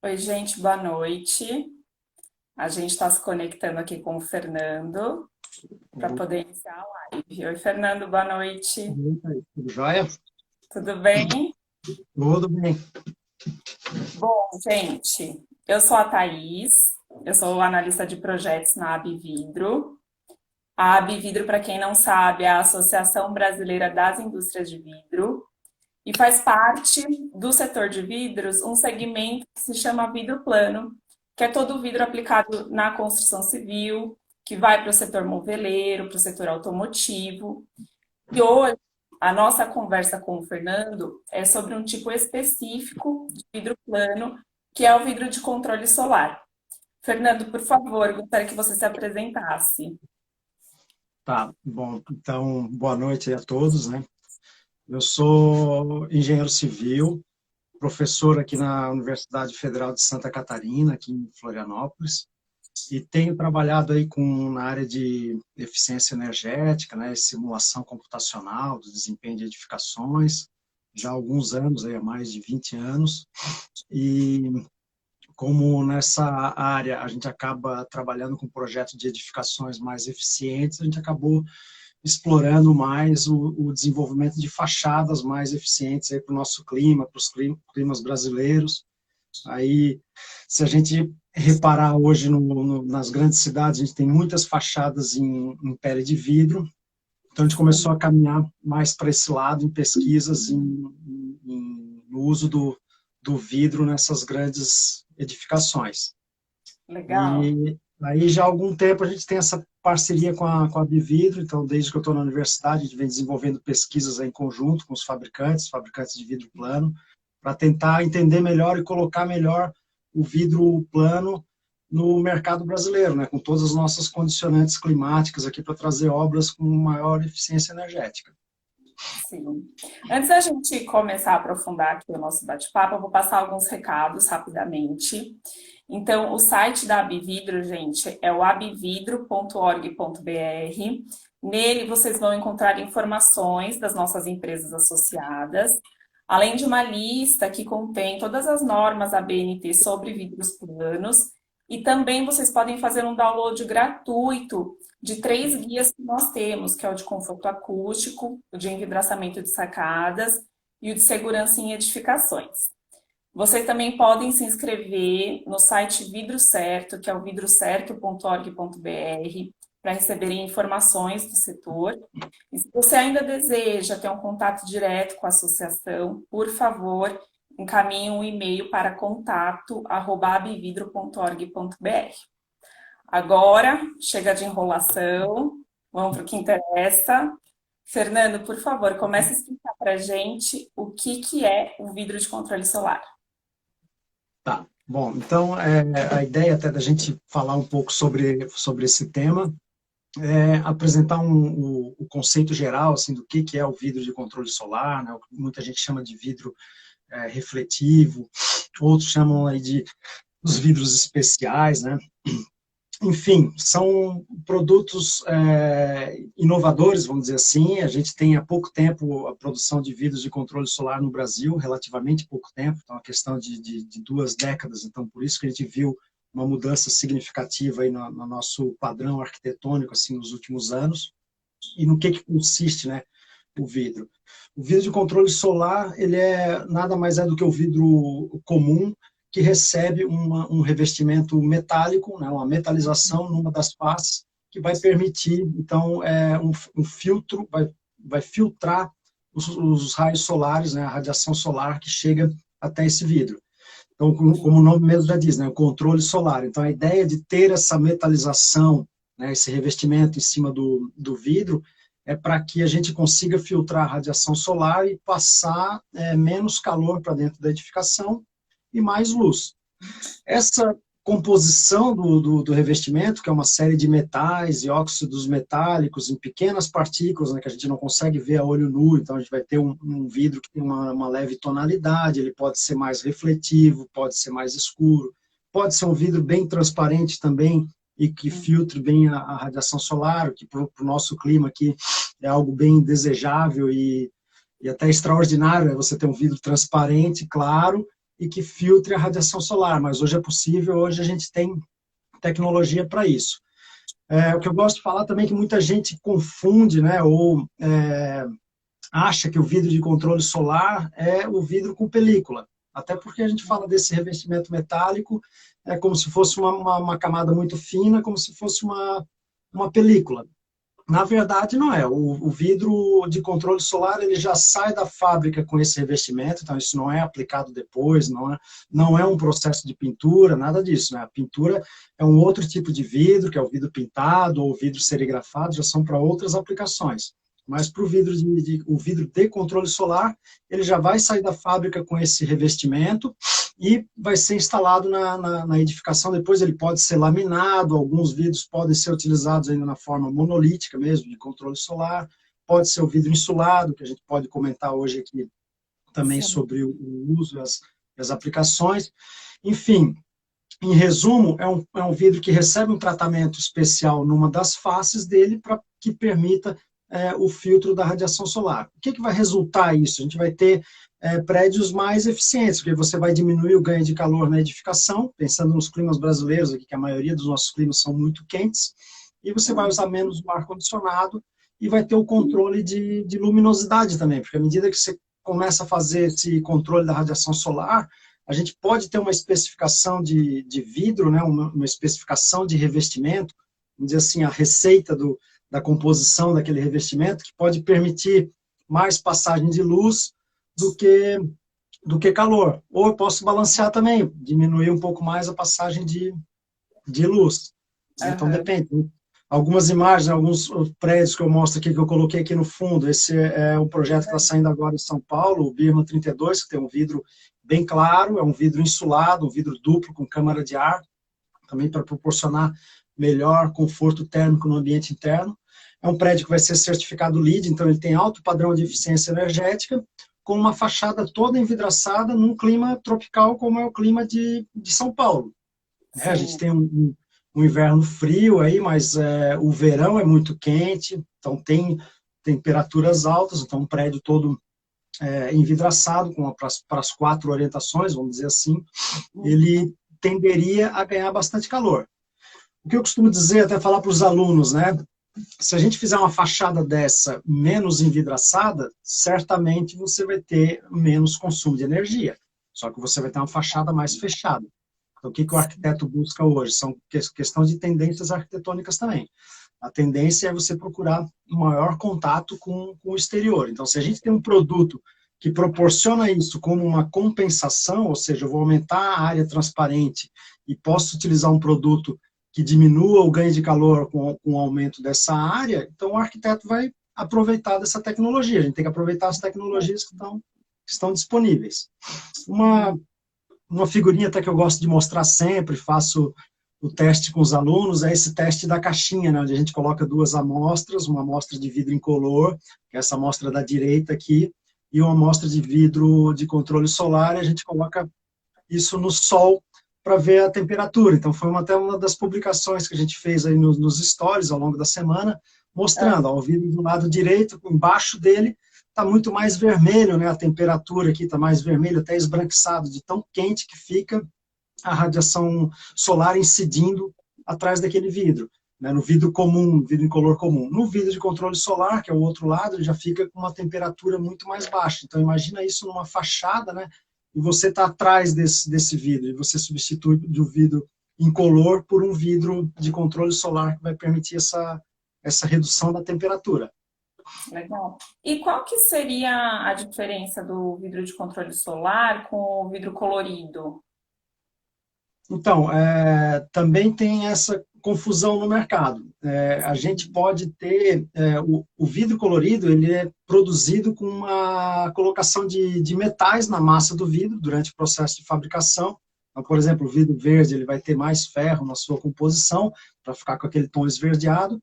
Oi, gente, boa noite. A gente está se conectando aqui com o Fernando para poder iniciar a live. Oi, Fernando, boa noite. Eita, tudo jóia? Tudo bem? Tudo bem. Bom, gente, eu sou a Thaís, eu sou analista de projetos na Abvidro. A Abvidro, para quem não sabe, é a Associação Brasileira das Indústrias de Vidro e faz parte do setor de vidros um segmento que se chama vidro plano, que é todo o vidro aplicado na construção civil, que vai para o setor moveleiro, para o setor automotivo. E hoje a nossa conversa com o Fernando é sobre um tipo específico de vidro plano, que é o vidro de controle solar. Fernando, por favor, gostaria que você se apresentasse. Tá, bom, então, boa noite aí a todos, né? Eu sou engenheiro civil, professor aqui na Universidade Federal de Santa Catarina, aqui em Florianópolis, e tenho trabalhado aí na área de eficiência energética, né, simulação computacional do desempenho de edificações, já há alguns anos, aí, há mais de 20 anos, e como nessa área a gente acaba trabalhando com projetos de edificações mais eficientes, a gente acabou explorando mais o desenvolvimento de fachadas mais eficientes para o nosso clima, para os climas brasileiros. Aí, se a gente reparar hoje nas grandes cidades, a gente tem muitas fachadas em pele de vidro, então a gente começou a caminhar mais para esse lado em pesquisas no uso do vidro nessas grandes edificações. Legal. E aí já há algum tempo a gente tem essa parceria com a Bividro, então desde que eu estou na universidade a gente vem desenvolvendo pesquisas em conjunto com os fabricantes de vidro plano, para tentar entender melhor e colocar melhor o vidro plano no mercado brasileiro, né, com todas as nossas condicionantes climáticas aqui para trazer obras com maior eficiência energética. Sim. Antes da gente começar a aprofundar aqui o nosso bate-papo, eu vou passar alguns recados rapidamente. Então, o site da Abvidro, gente, é o abvidro.org.br. Nele vocês vão encontrar informações das nossas empresas associadas, além de uma lista que contém todas as normas ABNT sobre vidros planos. E também vocês podem fazer um download gratuito de 3 guias que nós temos, que é o de conforto acústico, o de envidraçamento de sacadas e o de segurança em edificações. Vocês também podem se inscrever no site Vidro Certo, que é o vidrocerto.org.br, para receberem informações do setor. E se você ainda deseja ter um contato direto com a associação, por favor, encaminhe um e-mail para contato@abvidro.org.br. Agora, chega de enrolação, vamos para o que interessa. Fernando, por favor, comece a explicar para a gente o que é o vidro de controle solar. Tá, bom, então a ideia até da gente falar um pouco sobre esse tema apresentar o conceito geral assim do que é o vidro de controle solar, né, o que muita gente chama de vidro refletivo, outros chamam aí de os vidros especiais, né? Enfim, são produtos inovadores, vamos dizer assim. A gente tem há pouco tempo a produção de vidros de controle solar no Brasil, relativamente pouco tempo, então, uma questão de 2 décadas. Então, por isso que a gente viu uma mudança significativa aí no nosso padrão arquitetônico assim, nos últimos anos. E no que consiste, né, o vidro? O vidro de controle solar, ele nada mais é do que o vidro comum, que recebe um revestimento metálico, né, uma metalização numa das faces, que vai permitir, então, um filtro, vai filtrar os raios solares, né, a radiação solar que chega até esse vidro. Então, como o nome mesmo já diz, né, o controle solar. Então, a ideia de ter essa metalização, né, esse revestimento em cima do vidro, é para que a gente consiga filtrar a radiação solar e passar menos calor para dentro da edificação e mais luz. Essa composição do revestimento, que é uma série de metais e óxidos metálicos em pequenas partículas, né, que a gente não consegue ver a olho nu, então a gente vai ter um vidro que tem uma leve tonalidade, ele pode ser mais refletivo, pode ser mais escuro, pode ser um vidro bem transparente também, e que filtre bem a radiação solar, que para o nosso clima aqui é algo bem desejável e até extraordinário, é você ter um vidro transparente, claro, e que filtre a radiação solar, mas hoje é possível, hoje a gente tem tecnologia para isso. O que eu gosto de falar também é que muita gente confunde, né, ou acha que o vidro de controle solar é o vidro com película, até porque a gente fala desse revestimento metálico como se fosse uma camada muito fina, como se fosse uma película. Na verdade, não é. O vidro de controle solar ele já sai da fábrica com esse revestimento, então isso não é aplicado depois, não é um processo de pintura, nada disso. Né? A pintura é um outro tipo de vidro, que é o vidro pintado ou vidro serigrafado, já são para outras aplicações. Mas para o vidro de controle solar, ele já vai sair da fábrica com esse revestimento e vai ser instalado na edificação. Depois ele pode ser laminado, alguns vidros podem ser utilizados ainda na forma monolítica mesmo, de controle solar, pode ser o vidro insulado, que a gente pode comentar hoje aqui também sobre o uso e as aplicações. Enfim, em resumo, é um vidro que recebe um tratamento especial numa das faces dele para que permita o filtro da radiação solar. O que vai resultar isso? A gente vai ter prédios mais eficientes, porque você vai diminuir o ganho de calor na edificação, pensando nos climas brasileiros aqui, que a maioria dos nossos climas são muito quentes, e você vai usar menos o ar-condicionado e vai ter o controle de luminosidade também, porque à medida que você começa a fazer esse controle da radiação solar, a gente pode ter uma especificação de vidro, né, uma especificação de revestimento, vamos dizer assim, a receita da composição daquele revestimento, que pode permitir mais passagem de luz do que calor. Ou eu posso balancear também, diminuir um pouco mais a passagem de luz. Então, depende. Algumas imagens, alguns prédios que eu mostro aqui, que eu coloquei aqui no fundo, esse é um projeto que está saindo agora em São Paulo, o Birma 32, que tem um vidro bem claro, é um vidro insulado, um vidro duplo com câmara de ar, também para proporcionar melhor conforto térmico no ambiente interno. É um prédio que vai ser certificado LEED, então ele tem alto padrão de eficiência energética, com uma fachada toda envidraçada num clima tropical, como é o clima de São Paulo. A gente tem um inverno frio aí, mas o verão é muito quente, então tem temperaturas altas, então um prédio todo envidraçado, para as 4 orientações, vamos dizer assim, ele tenderia a ganhar bastante calor. O que eu costumo dizer, até falar para os alunos, né? Se a gente fizer uma fachada dessa menos envidraçada, certamente você vai ter menos consumo de energia. Só que você vai ter uma fachada mais fechada. Então, o que o arquiteto busca hoje? São questão de tendências arquitetônicas também. A tendência é você procurar um maior contato com o exterior. Então, se a gente tem um produto que proporciona isso como uma compensação, ou seja, eu vou aumentar a área transparente e posso utilizar um produto que diminua o ganho de calor com o aumento dessa área, então o arquiteto vai aproveitar dessa tecnologia. A gente tem que aproveitar as tecnologias que estão disponíveis. Uma figurinha até que eu gosto de mostrar sempre, faço o teste com os alunos, é esse teste da caixinha, né, onde a gente coloca 2 amostras, uma amostra de vidro incolor, que é essa amostra da direita aqui, e uma amostra de vidro de controle solar, e a gente coloca isso no sol para ver a temperatura. Então, foi até uma das publicações que a gente fez aí nos stories ao longo da semana, mostrando, ó, o vidro do lado direito, embaixo dele, está muito mais vermelho, né? A temperatura aqui está mais vermelha, até esbranquiçado, de tão quente que fica a radiação solar incidindo atrás daquele vidro. Né? No vidro comum, vidro incolor comum. No vidro de controle solar, que é o outro lado, ele já fica com uma temperatura muito mais baixa. Então, imagina isso numa fachada, né? E você está atrás desse vidro, e você substitui o vidro incolor por um vidro de controle solar que vai permitir essa redução da temperatura. Legal. E qual que seria a diferença do vidro de controle solar com o vidro colorido? Então, também tem essa confusão no mercado. A gente pode ter, o vidro colorido, ele é produzido com uma colocação de metais na massa do vidro durante o processo de fabricação. Então, por exemplo, o vidro verde, ele vai ter mais ferro na sua composição, para ficar com aquele tom esverdeado.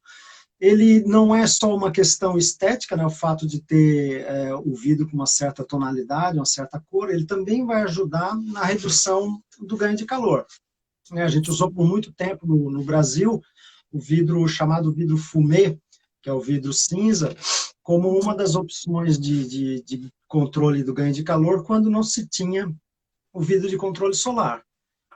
Ele não é só uma questão estética, né, o fato de ter o vidro com uma certa tonalidade, uma certa cor, ele também vai ajudar na redução do ganho de calor. A gente usou por muito tempo no Brasil o vidro chamado vidro fumê, que é o vidro cinza, como uma das opções de controle do ganho de calor quando não se tinha o vidro de controle solar.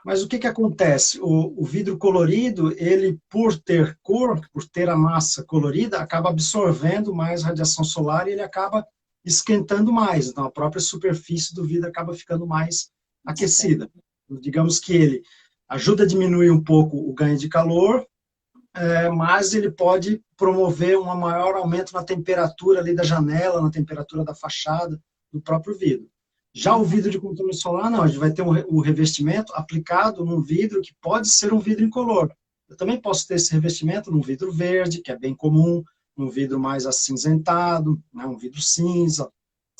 Mas o que que acontece? O vidro colorido, ele, por ter cor, por ter a massa colorida, acaba absorvendo mais radiação solar e ele acaba esquentando mais. Então, a própria superfície do vidro acaba ficando mais aquecida. Digamos que ele ajuda a diminuir um pouco o ganho de calor, mas ele pode promover um maior aumento na temperatura ali da janela, na temperatura da fachada, do próprio vidro. Já o vidro de controle solar, não, a gente vai ter o revestimento aplicado num vidro que pode ser um vidro incolor. Eu também posso ter esse revestimento num vidro verde, que é bem comum, num vidro mais acinzentado, né, um vidro cinza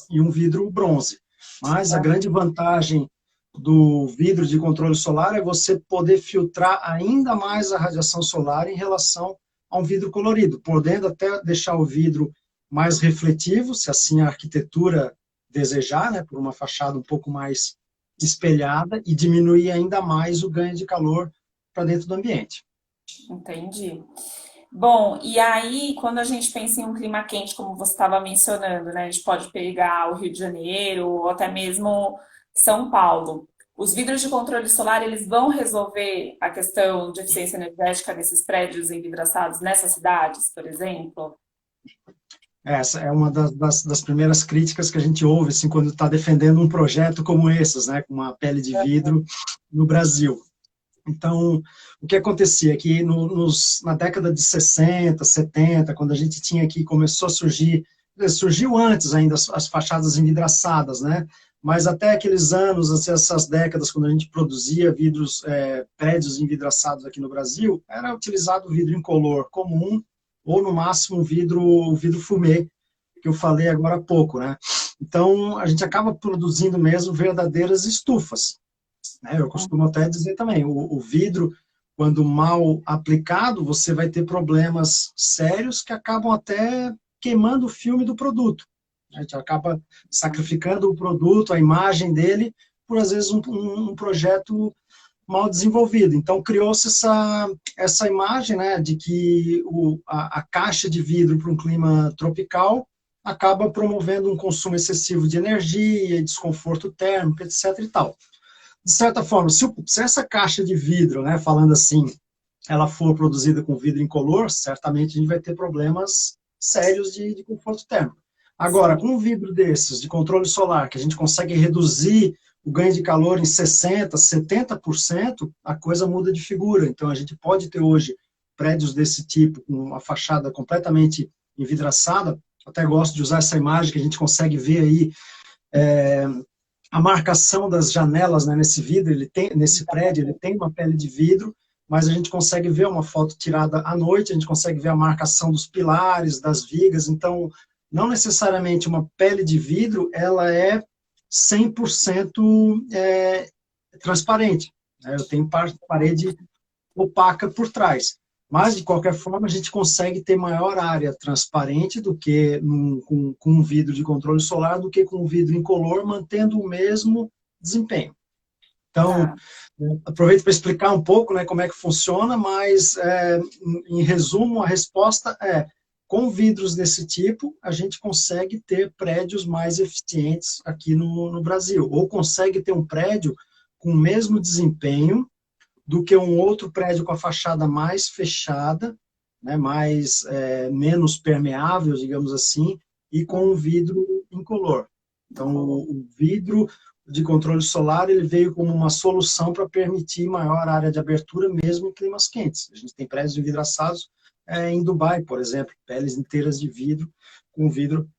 e um vidro bronze. Mas a grande vantagem do vidro de controle solar é você poder filtrar ainda mais a radiação solar em relação a um vidro colorido, podendo até deixar o vidro mais refletivo, se assim a arquitetura desejar, né, por uma fachada um pouco mais espelhada e diminuir ainda mais o ganho de calor para dentro do ambiente. Entendi. Bom, e aí, quando a gente pensa em um clima quente, como você estava mencionando, né? A gente pode pegar o Rio de Janeiro ou até mesmo São Paulo. Os vidros de controle solar, eles vão resolver a questão de eficiência energética desses prédios envidraçados nessas cidades, por exemplo? Essa é uma das primeiras críticas que a gente ouve assim, quando está defendendo um projeto como esses, né, com uma pele de vidro no Brasil. Então, o que acontecia é que na década de 60, 70, quando a gente tinha aqui, começou a surgir, surgiu antes ainda as fachadas envidraçadas, né? Mas até aqueles anos, assim, essas décadas, quando a gente produzia vidros, prédios envidraçados aqui no Brasil, era utilizado vidro incolor comum, ou no máximo vidro fumê, que eu falei agora há pouco, né? Então, a gente acaba produzindo mesmo verdadeiras estufas. Eu costumo até dizer também, o vidro, quando mal aplicado, você vai ter problemas sérios que acabam até queimando o filme do produto. A gente acaba sacrificando o produto, a imagem dele, por às vezes um projeto mal desenvolvido. Então criou-se essa imagem, né, de que a caixa de vidro para um clima tropical acaba promovendo um consumo excessivo de energia, desconforto térmico, etc. e tal. De certa forma, se essa caixa de vidro, né, falando assim, ela for produzida com vidro incolor, certamente a gente vai ter problemas sérios de conforto térmico. Agora, com um vidro desses, de controle solar, que a gente consegue reduzir o ganho de calor em 60%, 70%, a coisa muda de figura. Então, a gente pode ter hoje prédios desse tipo, com uma fachada completamente envidraçada. Até gosto de usar essa imagem que a gente consegue ver aí, a marcação das janelas, né, nesse vidro, nesse prédio, ele tem uma pele de vidro, mas a gente consegue ver uma foto tirada à noite, a gente consegue ver a marcação dos pilares, das vigas, então, não necessariamente uma pele de vidro, ela é 100% transparente. Eu tenho parede opaca por trás. Mas, de qualquer forma, a gente consegue ter maior área transparente do que com um vidro de controle solar, do que com um vidro incolor, mantendo o mesmo desempenho. Então, aproveito para explicar um pouco, né, como é que funciona, mas, em resumo, a resposta é: com vidros desse tipo, a gente consegue ter prédios mais eficientes aqui no Brasil, ou consegue ter um prédio com o mesmo desempenho do que um outro prédio com a fachada mais fechada, né, menos permeável, digamos assim, e com um vidro incolor. Então, o vidro de controle solar, ele veio como uma solução para permitir maior área de abertura, mesmo em climas quentes. A gente tem prédios envidraçados em Dubai, por exemplo, peles inteiras de vidro, com vidro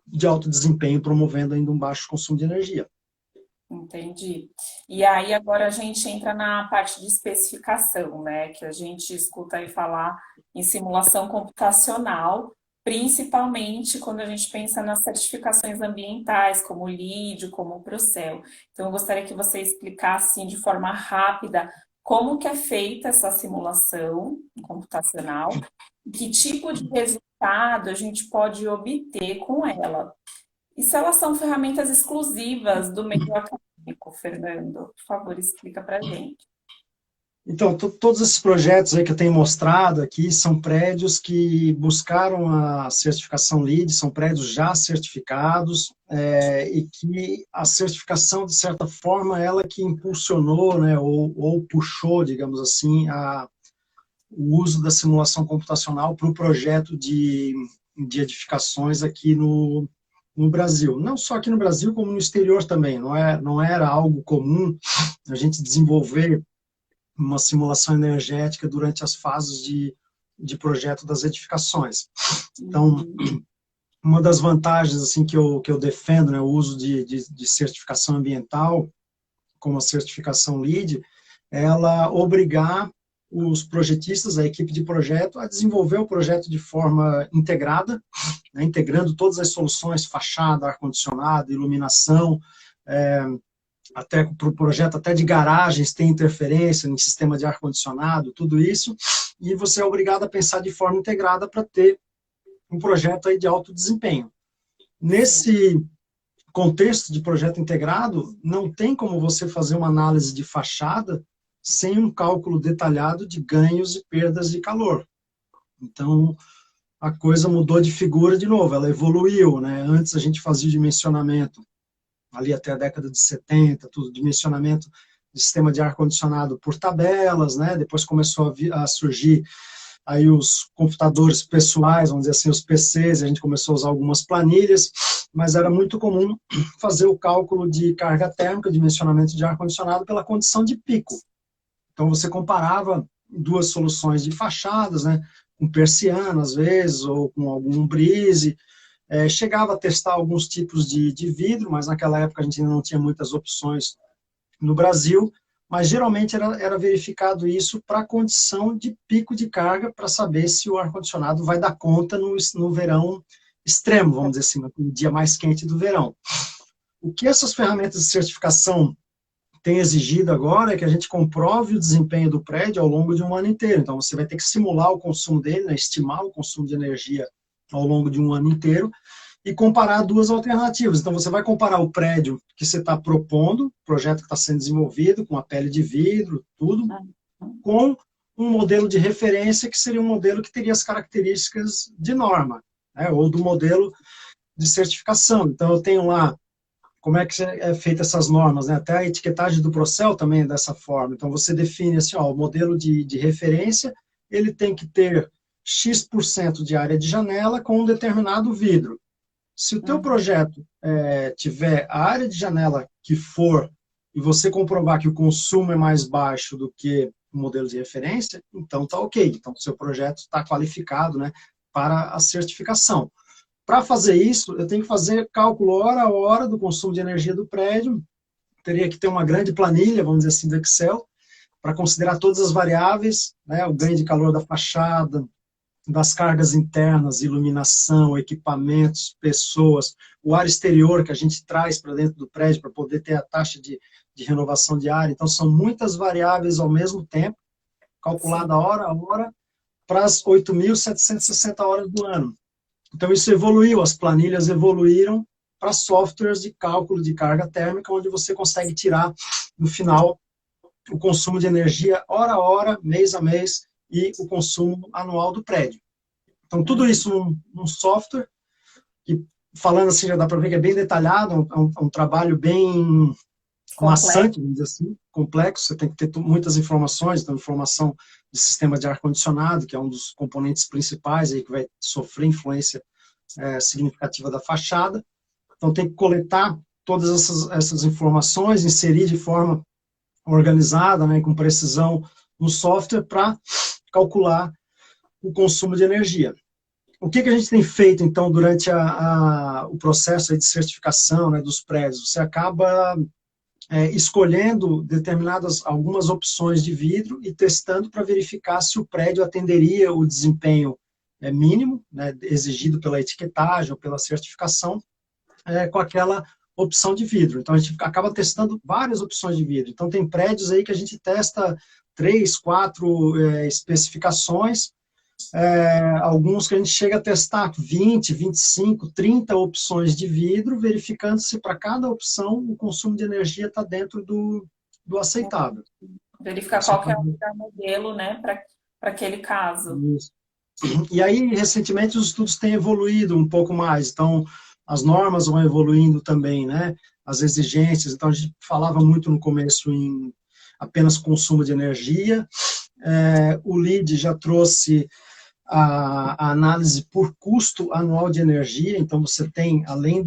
de alto desempenho, promovendo ainda um baixo consumo de energia. Entendi. E aí agora a gente entra na parte de especificação, né? Que a gente escuta aí falar em simulação computacional, principalmente quando a gente pensa nas certificações ambientais, como o LEED, como o Procel. Então eu gostaria que você explicasse assim, de forma rápida como que é feita essa simulação computacional, que tipo de resultado a gente pode obter com ela. E se elas são ferramentas exclusivas do meio acadêmico, Fernando? Por favor, explica para a gente. Então, todos esses projetos aí que eu tenho mostrado aqui são prédios que buscaram a certificação LEED, são prédios já certificados, e que a certificação, de certa forma, ela que impulsionou, né, ou puxou, digamos assim, o uso da simulação computacional para o projeto de edificações aqui no Brasil. Não só aqui no Brasil, como no exterior também. Não era algo comum a gente desenvolver uma simulação energética durante as fases de projeto das edificações. Então, uma das vantagens assim que eu defendo, né, o uso de certificação ambiental, como a certificação LEED, ela obrigar os projetistas, a equipe de projeto, a desenvolver o projeto de forma integrada, né, integrando todas as soluções, fachada, ar-condicionado, iluminação, até para o projeto até de garagens tem interferência no sistema de ar-condicionado, tudo isso, e você é obrigado a pensar de forma integrada para ter um projeto aí de alto desempenho. Nesse contexto de projeto integrado, não tem como você fazer uma análise de fachada sem um cálculo detalhado de ganhos e perdas de calor. Então, a coisa mudou de figura de novo, ela evoluiu, né? Antes a gente fazia o dimensionamento ali até a década de 70, tudo, dimensionamento de sistema de ar-condicionado por tabelas, né? Depois começou a surgir aí os computadores pessoais, vamos dizer assim, os PCs, a gente começou a usar algumas planilhas, mas era muito comum fazer o cálculo de carga térmica, dimensionamento de ar-condicionado pela condição de pico. Então você comparava duas soluções de fachadas, né? Com persiana, às vezes, ou com algum brise, chegava a testar alguns tipos de vidro, mas naquela época a gente ainda não tinha muitas opções no Brasil, mas geralmente era verificado isso para a condição de pico de carga, para saber se o ar-condicionado vai dar conta no verão extremo, vamos dizer assim, no dia mais quente do verão. O que essas ferramentas de certificação têm exigido agora é que a gente comprove o desempenho do prédio ao longo de um ano inteiro. Então, você vai ter que simular o consumo dele, né, estimar o consumo de energia ao longo de um ano inteiro, e comparar duas alternativas. Então, você vai comparar o prédio que você está propondo, o projeto que está sendo desenvolvido, com a pele de vidro, tudo, com um modelo de referência, que seria um modelo que teria as características de norma, né, ou do modelo de certificação. Então, eu tenho lá como é que é feita essas normas, né? Até a etiquetagem do Procel também é dessa forma. Então, você define assim, ó, o modelo de referência, ele tem que ter X% de área de janela com um determinado vidro. Se o teu projeto tiver a área de janela que for, e você comprovar que o consumo é mais baixo do que o modelo de referência, então está ok. Então, o seu projeto está qualificado, né, para a certificação. Para fazer isso, eu tenho que fazer cálculo hora a hora do consumo de energia do prédio, teria que ter uma grande planilha, vamos dizer assim, do Excel, para considerar todas as variáveis, né, o ganho de calor da fachada, das cargas internas, iluminação, equipamentos, pessoas, o ar exterior que a gente traz para dentro do prédio para poder ter a taxa de renovação de ar. Então, são muitas variáveis ao mesmo tempo, calculada hora a hora, para as 8.760 horas do ano. Então, isso evoluiu, as planilhas evoluíram para softwares de cálculo de carga térmica, onde você consegue tirar, no final, o consumo de energia hora a hora, mês a mês, e o consumo anual do prédio. Então, tudo isso num software, que, falando assim, já dá para ver que é bem detalhado, é um trabalho bem maçante, vamos dizer assim, complexo, você tem que ter muitas informações, então informação de sistema de ar-condicionado, que é um dos componentes principais, aí, que vai sofrer influência significativa da fachada. Então, tem que coletar todas essas informações, inserir de forma organizada, né, com precisão no software, para calcular o consumo de energia. O que a gente tem feito, então, durante o processo de certificação, né, dos prédios? Você acaba escolhendo algumas opções de vidro e testando para verificar se o prédio atenderia o desempenho mínimo, né, exigido pela etiquetagem ou pela certificação, com aquela opção de vidro. Então, a gente acaba testando várias opções de vidro. Então, tem prédios aí que a gente testa 3, 4 especificações, alguns que a gente chega a testar 20, 25, 30 opções de vidro, verificando se para cada opção o consumo de energia está dentro do aceitável. Verificar Você qual que é o pode... melhor modelo, né, para aquele caso. Isso. E aí, recentemente, os estudos têm evoluído um pouco mais, então, as normas vão evoluindo também, né? As exigências, então, a gente falava muito no começo em apenas consumo de energia, o LEED já trouxe a análise por custo anual de energia, então você tem, além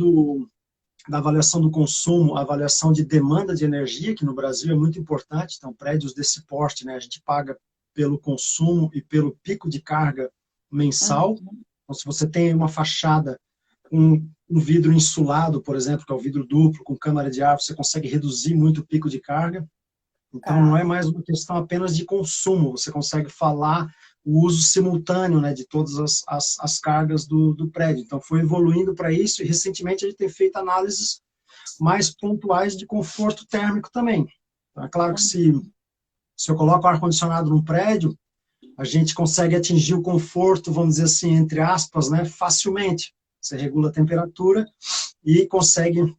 da avaliação do consumo, a avaliação de demanda de energia, que no Brasil é muito importante, então prédios desse porte, né, a gente paga pelo consumo e pelo pico de carga mensal, Uhum. então se você tem uma fachada com um vidro insulado, por exemplo, que é o vidro duplo, com câmara de ar, você consegue reduzir muito o pico de carga, então, não Tá. é mais uma questão apenas de consumo, você consegue falar o uso simultâneo, né, de todas as cargas do prédio. Então, foi evoluindo para isso e, recentemente, a gente tem feito análises mais pontuais de conforto térmico também. Então, é claro que se eu coloco ar-condicionado num prédio, a gente consegue atingir o conforto, vamos dizer assim, entre aspas, né, facilmente. Você regula a temperatura e consegue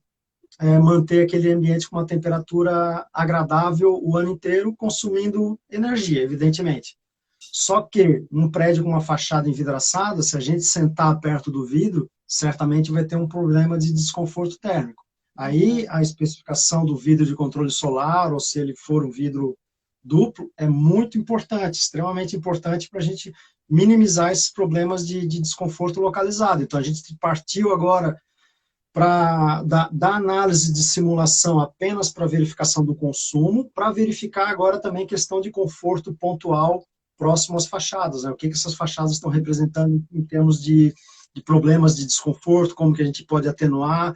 manter aquele ambiente com uma temperatura agradável o ano inteiro, consumindo energia, evidentemente. Só que um prédio com uma fachada envidraçada, se a gente sentar perto do vidro, certamente vai ter um problema de desconforto térmico. Aí Uhum. a especificação do vidro de controle solar, ou se ele for um vidro duplo, é muito importante, extremamente importante para a gente minimizar esses problemas de desconforto localizado. Então a gente partiu agora para da análise de simulação apenas para verificação do consumo, para verificar agora também questão de conforto pontual próximo às fachadas, né? O que essas fachadas estão representando em termos de problemas de desconforto, como que a gente pode atenuar,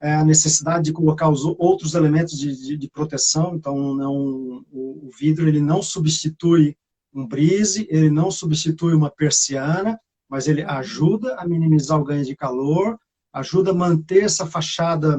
a necessidade de colocar os outros elementos de proteção, então não, o vidro ele não substitui um brise, ele não substitui uma persiana, mas ele Uhum. ajuda a minimizar o ganho de calor, ajuda a manter essa fachada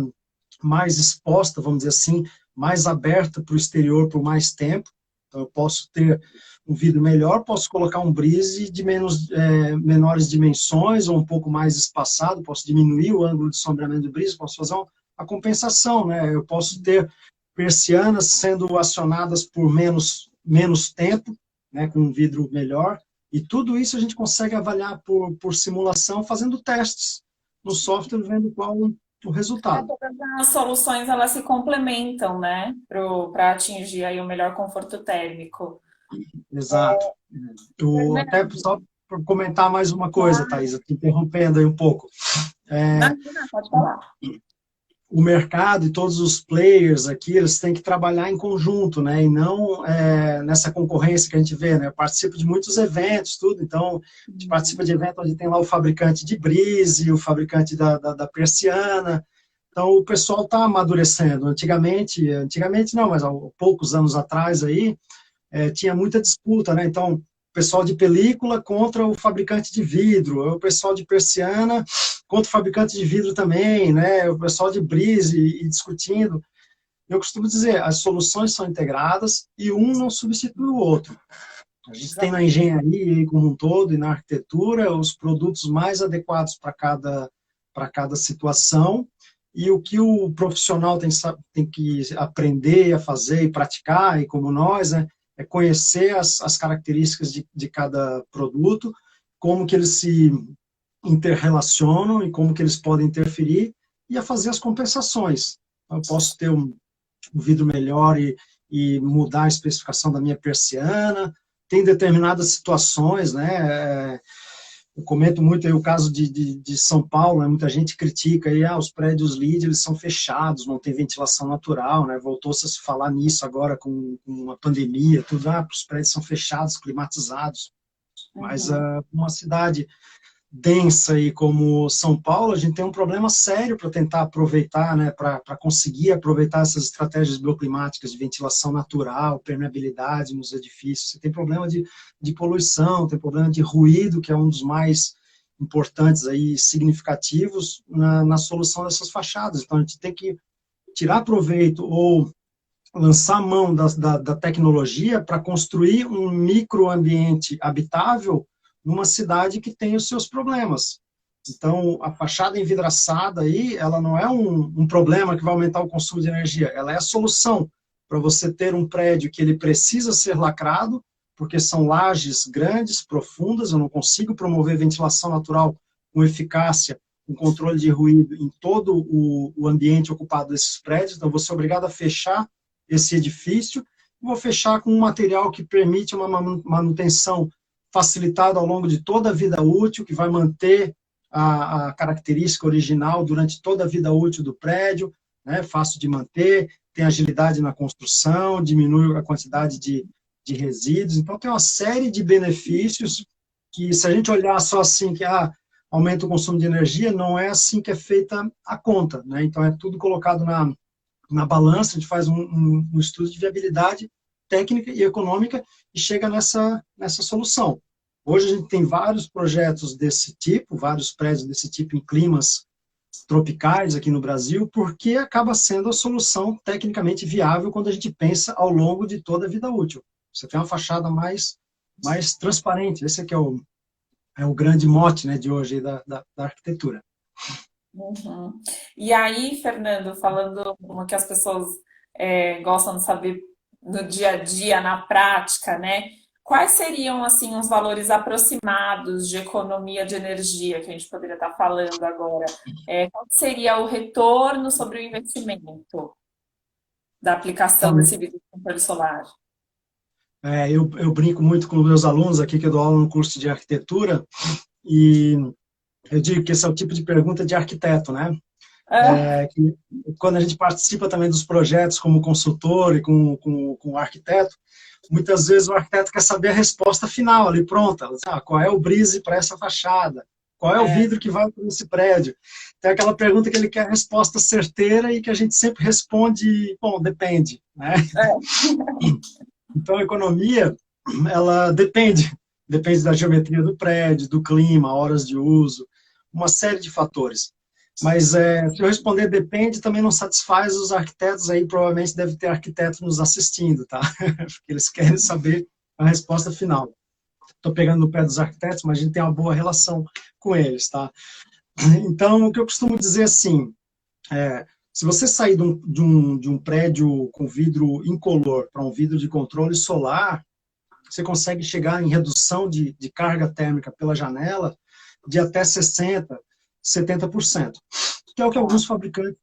mais exposta, vamos dizer assim, mais aberta para o exterior por mais tempo. Então, eu posso ter um vidro melhor, posso colocar um brise de menores dimensões ou um pouco mais espaçado, posso diminuir o ângulo de sombreamento do brise, posso fazer a compensação, né? Eu posso ter persianas sendo acionadas por menos tempo, né, com um vidro melhor, e tudo isso a gente consegue avaliar por simulação, fazendo testes no software, vendo qual o resultado. Todas as soluções elas se complementam, né, para atingir aí o melhor conforto térmico. Exato. Até Fernando, só para comentar mais uma coisa, claro. Thaisa, te interrompendo aí um pouco. Imagina, pode falar. O mercado e todos os players aqui, eles têm que trabalhar em conjunto, né? E não nessa concorrência que a gente vê, né? Eu participo de muitos eventos, tudo, então, a gente participa de eventos onde tem lá o fabricante de brise, o fabricante da persiana, então o pessoal está amadurecendo. Antigamente não, mas há poucos anos atrás aí, tinha muita disputa, né? Então, o pessoal de película contra o fabricante de vidro, o pessoal de persiana contra o fabricante de vidro também, né? O pessoal de brise e discutindo. Eu costumo dizer, as soluções são integradas e um não substitui o outro. A gente tem na Exato. engenharia como um todo e na arquitetura os produtos mais adequados para cada situação e o que o profissional tem que aprender a fazer e praticar, e como nós, né, é conhecer as características de cada produto, como que eles se interrelacionam e como que eles podem interferir, e a fazer as compensações. Eu posso ter um vidro melhor e mudar a especificação da minha persiana, tem determinadas situações, né, eu comento muito aí o caso de São Paulo, né? Muita gente critica aí, os prédios LEED, eles são fechados, não tem ventilação natural, né? Voltou-se a se falar nisso agora com a pandemia, tudo, os prédios são fechados, climatizados, mas Uhum. uma cidade densa aí como São Paulo, a gente tem um problema sério para tentar aproveitar, né, para conseguir aproveitar essas estratégias bioclimáticas de ventilação natural, permeabilidade nos edifícios. Você tem problema de poluição, tem problema de ruído, que é um dos mais importantes aí, significativos na solução dessas fachadas. Então, a gente tem que tirar proveito ou lançar mão da tecnologia para construir um microambiente habitável numa cidade que tem os seus problemas. Então, a fachada envidraçada aí, ela não é um problema que vai aumentar o consumo de energia, ela é a solução para você ter um prédio que ele precisa ser lacrado, porque são lajes grandes, profundas, eu não consigo promover ventilação natural com eficácia, com controle de ruído em todo o ambiente ocupado desses prédios, então vou ser obrigado a fechar esse edifício, vou fechar com um material que permite uma manutenção facilitada ao longo de toda a vida útil, que vai manter a característica original durante toda a vida útil do prédio, né, fácil de manter, tem agilidade na construção, diminui a quantidade de resíduos, então tem uma série de benefícios que, se a gente olhar só assim, que aumenta o consumo de energia, não é assim que é feita a conta, né? Então é tudo colocado na balança, a gente faz um estudo de viabilidade técnica e econômica e chega nessa solução. Hoje a gente tem vários projetos desse tipo, vários prédios desse tipo em climas tropicais aqui no Brasil, porque acaba sendo a solução tecnicamente viável quando a gente pensa ao longo de toda a vida útil. Você tem uma fachada mais transparente, esse aqui é o grande mote, né, de hoje da arquitetura. Uhum. E aí, Fernando, falando uma que as pessoas gostam de saber no dia a dia, na prática, né? Quais seriam, assim, os valores aproximados de economia de energia que a gente poderia estar falando agora? Qual seria o retorno sobre o investimento da aplicação desse vidro de controle solar? Eu brinco muito com meus alunos aqui, que eu dou aula no curso de arquitetura, e eu digo que esse é o tipo de pergunta de arquiteto, né? Que quando a gente participa também dos projetos como consultor e com o arquiteto, muitas vezes o arquiteto quer saber a resposta final ali, pronta. Qual é o brise para essa fachada? Qual é o vidro que vai para esse prédio? Tem aquela pergunta que ele quer a resposta certeira e que a gente sempre responde, bom, depende, né? Então, a economia, ela depende da geometria do prédio, do clima, horas de uso, uma série de fatores. Mas se eu responder depende, também não satisfaz os arquitetos, aí provavelmente deve ter arquitetos nos assistindo, tá? Porque eles querem saber a resposta final. Estou pegando no pé dos arquitetos, mas a gente tem uma boa relação com eles, tá? Então, o que eu costumo dizer assim, se você sair de um prédio com vidro incolor para um vidro de controle solar, você consegue chegar em redução de carga térmica pela janela de até 60%, 70%, que é o que alguns fabricantes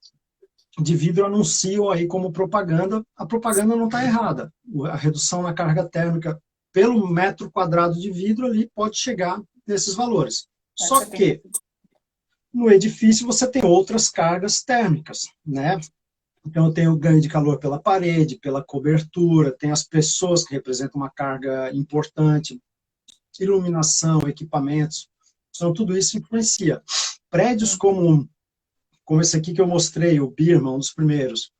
de vidro anunciam aí como propaganda. A propaganda não está errada. A redução na carga térmica pelo metro quadrado de vidro ali pode chegar nesses valores. Só que no edifício você tem outras cargas térmicas, né? Então eu tenho ganho de calor pela parede, pela cobertura, tem as pessoas que representam uma carga importante, iluminação, equipamentos, então tudo isso influencia. Prédios como esse aqui que eu mostrei, o Birman, um dos primeiros,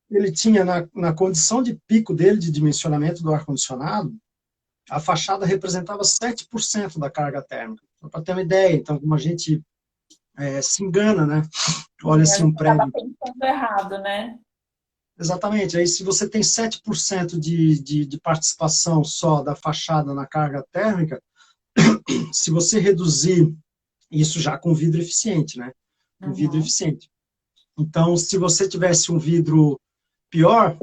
ele tinha na condição de pico dele, de dimensionamento do ar-condicionado, a fachada representava 7% da carga térmica. Para ter uma ideia, então, como a gente se engana, né? Olha assim um prédio. Acaba pensando errado, né? Exatamente. Aí, se você tem 7% de participação só da fachada na carga térmica, se você reduzir isso já com vidro eficiente, né? Um vidro eficiente. Então, se você tivesse um vidro pior,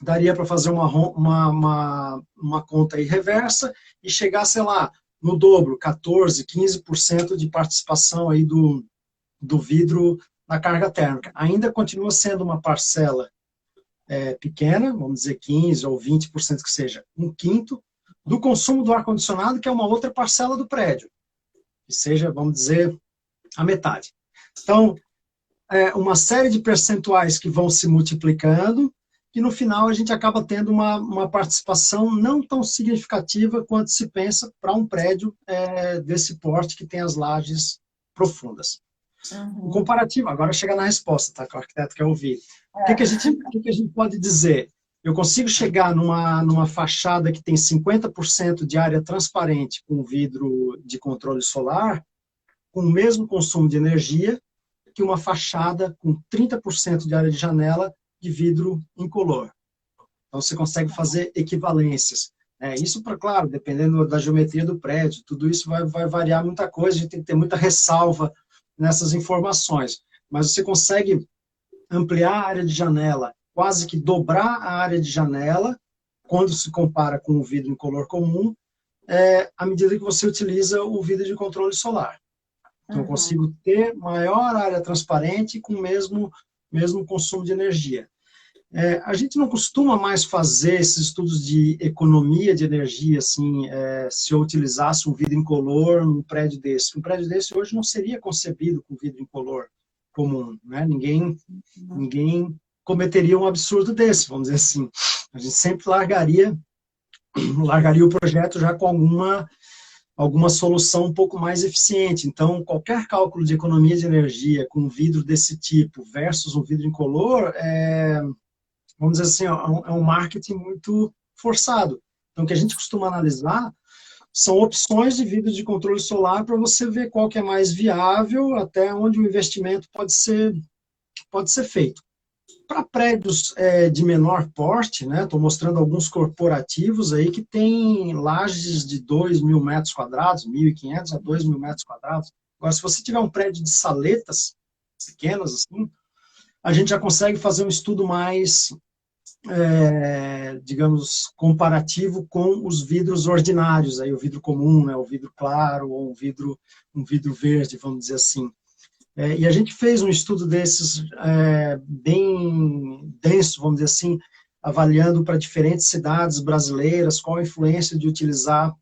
daria para fazer uma conta aí reversa e chegar, sei lá, no dobro, 14%, 15% de participação aí do vidro na carga térmica. Ainda continua sendo uma parcela pequena, vamos dizer 15% ou 20% que seja, um quinto, do consumo do ar-condicionado, que é uma outra parcela do prédio, que seja, vamos dizer, a metade. Então, uma série de percentuais que vão se multiplicando, e no final a gente acaba tendo uma participação não tão significativa quanto se pensa para um prédio desse porte que tem as lajes profundas. O comparativo, agora chega na resposta, tá? Que o arquiteto quer ouvir. O que a gente pode dizer? Eu consigo chegar numa fachada que tem 50% de área transparente com vidro de controle solar, com o mesmo consumo de energia que uma fachada com 30% de área de janela de vidro incolor. Então, você consegue fazer equivalências. Isso, claro, dependendo da geometria do prédio, tudo isso vai variar muita coisa, a gente tem que ter muita ressalva nessas informações. Mas você consegue ampliar a área de janela quase que dobrar a área de janela, quando se compara com o vidro incolor comum, à medida que você utiliza o vidro de controle solar. Então, eu Uhum. consigo ter maior área transparente com o mesmo consumo de energia. A gente não costuma mais fazer esses estudos de economia de energia, assim, se eu utilizasse um vidro incolor num prédio desse. Um prédio desse hoje não seria concebido com vidro incolor comum, né? Ninguém cometeria um absurdo desse, vamos dizer assim. A gente sempre largaria o projeto já com alguma solução um pouco mais eficiente. Então, qualquer cálculo de economia de energia com um vidro desse tipo versus um vidro incolor, vamos dizer assim, é um marketing muito forçado. Então, o que a gente costuma analisar são opções de vidro de controle solar para você ver qual que é mais viável, até onde o investimento pode ser feito. Para prédios de menor porte, né, estou mostrando alguns corporativos aí que têm lajes de 2.000 metros quadrados, 1.500 a 2.000 metros quadrados. Agora, se você tiver um prédio de saletas pequenas, assim, a gente já consegue fazer um estudo mais, digamos, comparativo com os vidros ordinários, aí o vidro comum, né, o vidro claro, ou um vidro verde, vamos dizer assim. E a gente fez um estudo desses bem denso, vamos dizer assim, avaliando para diferentes cidades brasileiras qual a influência de utilizar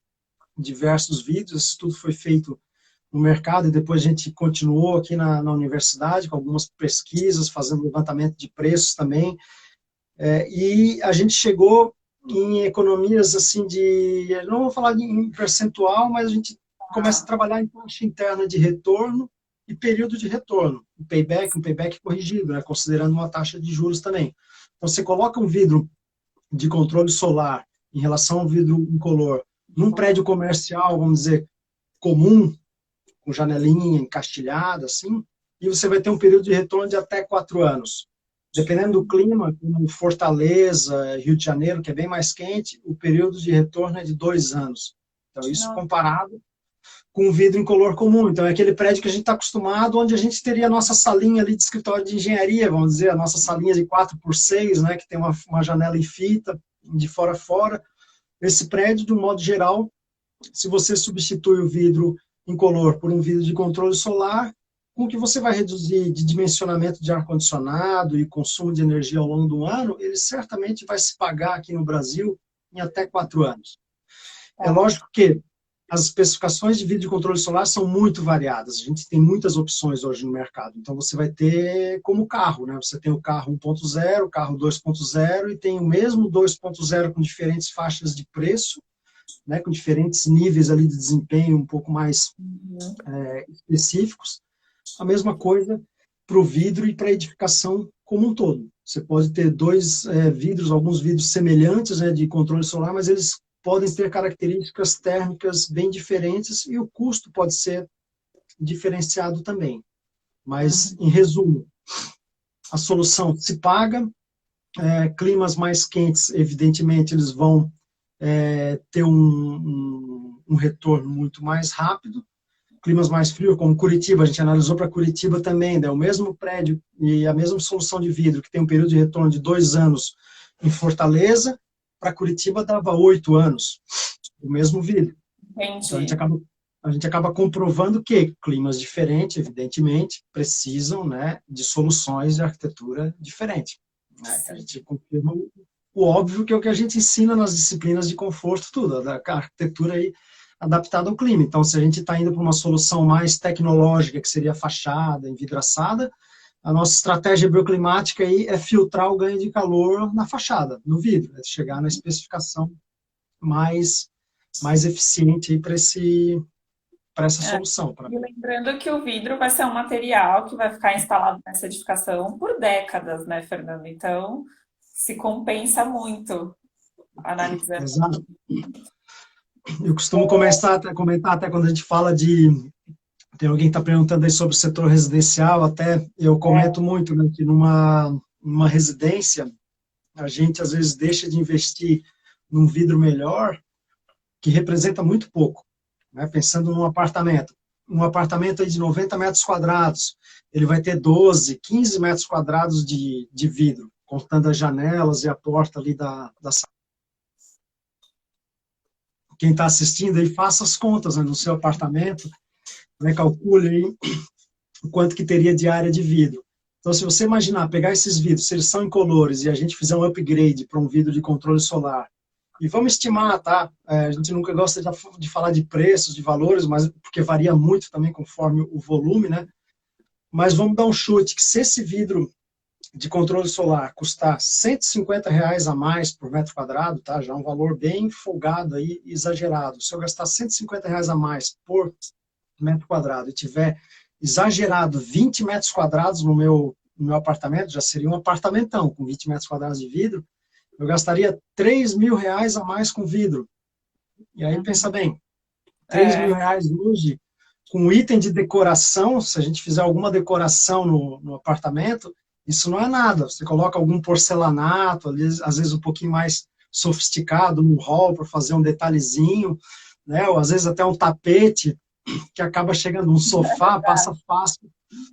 diversos vidros. Esse estudo foi feito no mercado e depois a gente continuou aqui na universidade com algumas pesquisas, fazendo levantamento de preços também. E a gente chegou em economias assim não vou falar em percentual, mas a gente começa a trabalhar em taxa interna de retorno e período de retorno, um payback corrigido, né, considerando uma taxa de juros também. Então, você coloca um vidro de controle solar em relação ao vidro incolor num prédio comercial, vamos dizer, comum, com janelinha encastilhada, assim, e você vai ter um período de retorno de até 4 anos. Dependendo do clima, como Fortaleza, Rio de Janeiro, que é bem mais quente, o período de retorno é de 2 anos. Então, isso Nossa. comparado com vidro incolor comum. Então, é aquele prédio que a gente está acostumado, onde a gente teria a nossa salinha ali de escritório de engenharia, vamos dizer, a nossa salinha de 4x6, né, que tem uma janela em fita, de fora a fora. Esse prédio, de um modo geral, se você substitui o vidro incolor por um vidro de controle solar, com o que você vai reduzir de dimensionamento de ar-condicionado e consumo de energia ao longo do ano, ele certamente vai se pagar aqui no Brasil em até 4 anos. É lógico que as especificações de vidro de controle solar são muito variadas. A gente tem muitas opções hoje no mercado. Então, você vai ter como carro, né? Você tem o carro 1.0, o carro 2.0 e tem o mesmo 2.0 com diferentes faixas de preço, né? Com diferentes níveis ali de desempenho um pouco mais específicos. A mesma coisa para o vidro e para a edificação como um todo. Você pode ter alguns vidros semelhantes, né, de controle solar, mas eles podem ter características térmicas bem diferentes e o custo pode ser diferenciado também. Mas, em resumo, a solução se paga, climas mais quentes, evidentemente, eles vão ter um retorno muito mais rápido. Climas mais frios, como Curitiba, a gente analisou para Curitiba também, né? O mesmo prédio e a mesma solução de vidro, que tem um período de retorno de 2 anos em Fortaleza, para Curitiba dava 8 anos, o mesmo vidro. Então, Entendi. a gente acaba comprovando que climas diferentes, evidentemente, precisam, né, de soluções de arquitetura diferentes. Né? A gente confirma o óbvio, que é o que a gente ensina nas disciplinas de conforto, tudo, a arquitetura aí adaptada ao clima. Então, se a gente está indo para uma solução mais tecnológica, que seria fachada, envidraçada, a nossa estratégia bioclimática aí é filtrar o ganho de calor na fachada, no vidro, é chegar na especificação mais eficiente para essa solução. E lembrando que o vidro vai ser um material que vai ficar instalado nessa edificação por décadas, né, Fernando? Então, se compensa muito analisando. Exato. Eu costumo comentar até quando a gente fala tem alguém que está perguntando aí sobre o setor residencial, até eu comento muito, né, que numa residência, a gente às vezes deixa de investir num vidro melhor, que representa muito pouco, né? Pensando num apartamento. Um apartamento aí de 90 metros quadrados, ele vai ter 12, 15 metros quadrados de vidro. contando as janelas e a porta ali da sala. Quem está assistindo aí, faça as contas, né, no seu apartamento, né, calcule aí o quanto que teria de área de vidro. Então, se você imaginar, pegar esses vidros, se eles são incolores, e a gente fizer um upgrade para um vidro de controle solar, e vamos estimar, tá? A gente nunca gosta de falar de preços, de valores, mas porque varia muito também conforme o volume, né? Mas vamos dar um chute, que se esse vidro de controle solar custar R$ 150 a mais por metro quadrado, tá? Já é um valor bem folgado aí, exagerado. Se eu gastar R$ 150 a mais por metro quadrado e tiver exagerado 20 metros quadrados no meu apartamento, já seria um apartamentão com 20 metros quadrados de vidro, eu gastaria R$ 3.000 a mais com vidro. E aí, pensa bem, R$ 3.000 hoje, com item de decoração, se a gente fizer alguma decoração no apartamento, isso não é nada. Você coloca algum porcelanato, às vezes um pouquinho mais sofisticado, no hall, para fazer um detalhezinho, né? Ou às vezes até um tapete, que acaba chegando um sofá, passa fácil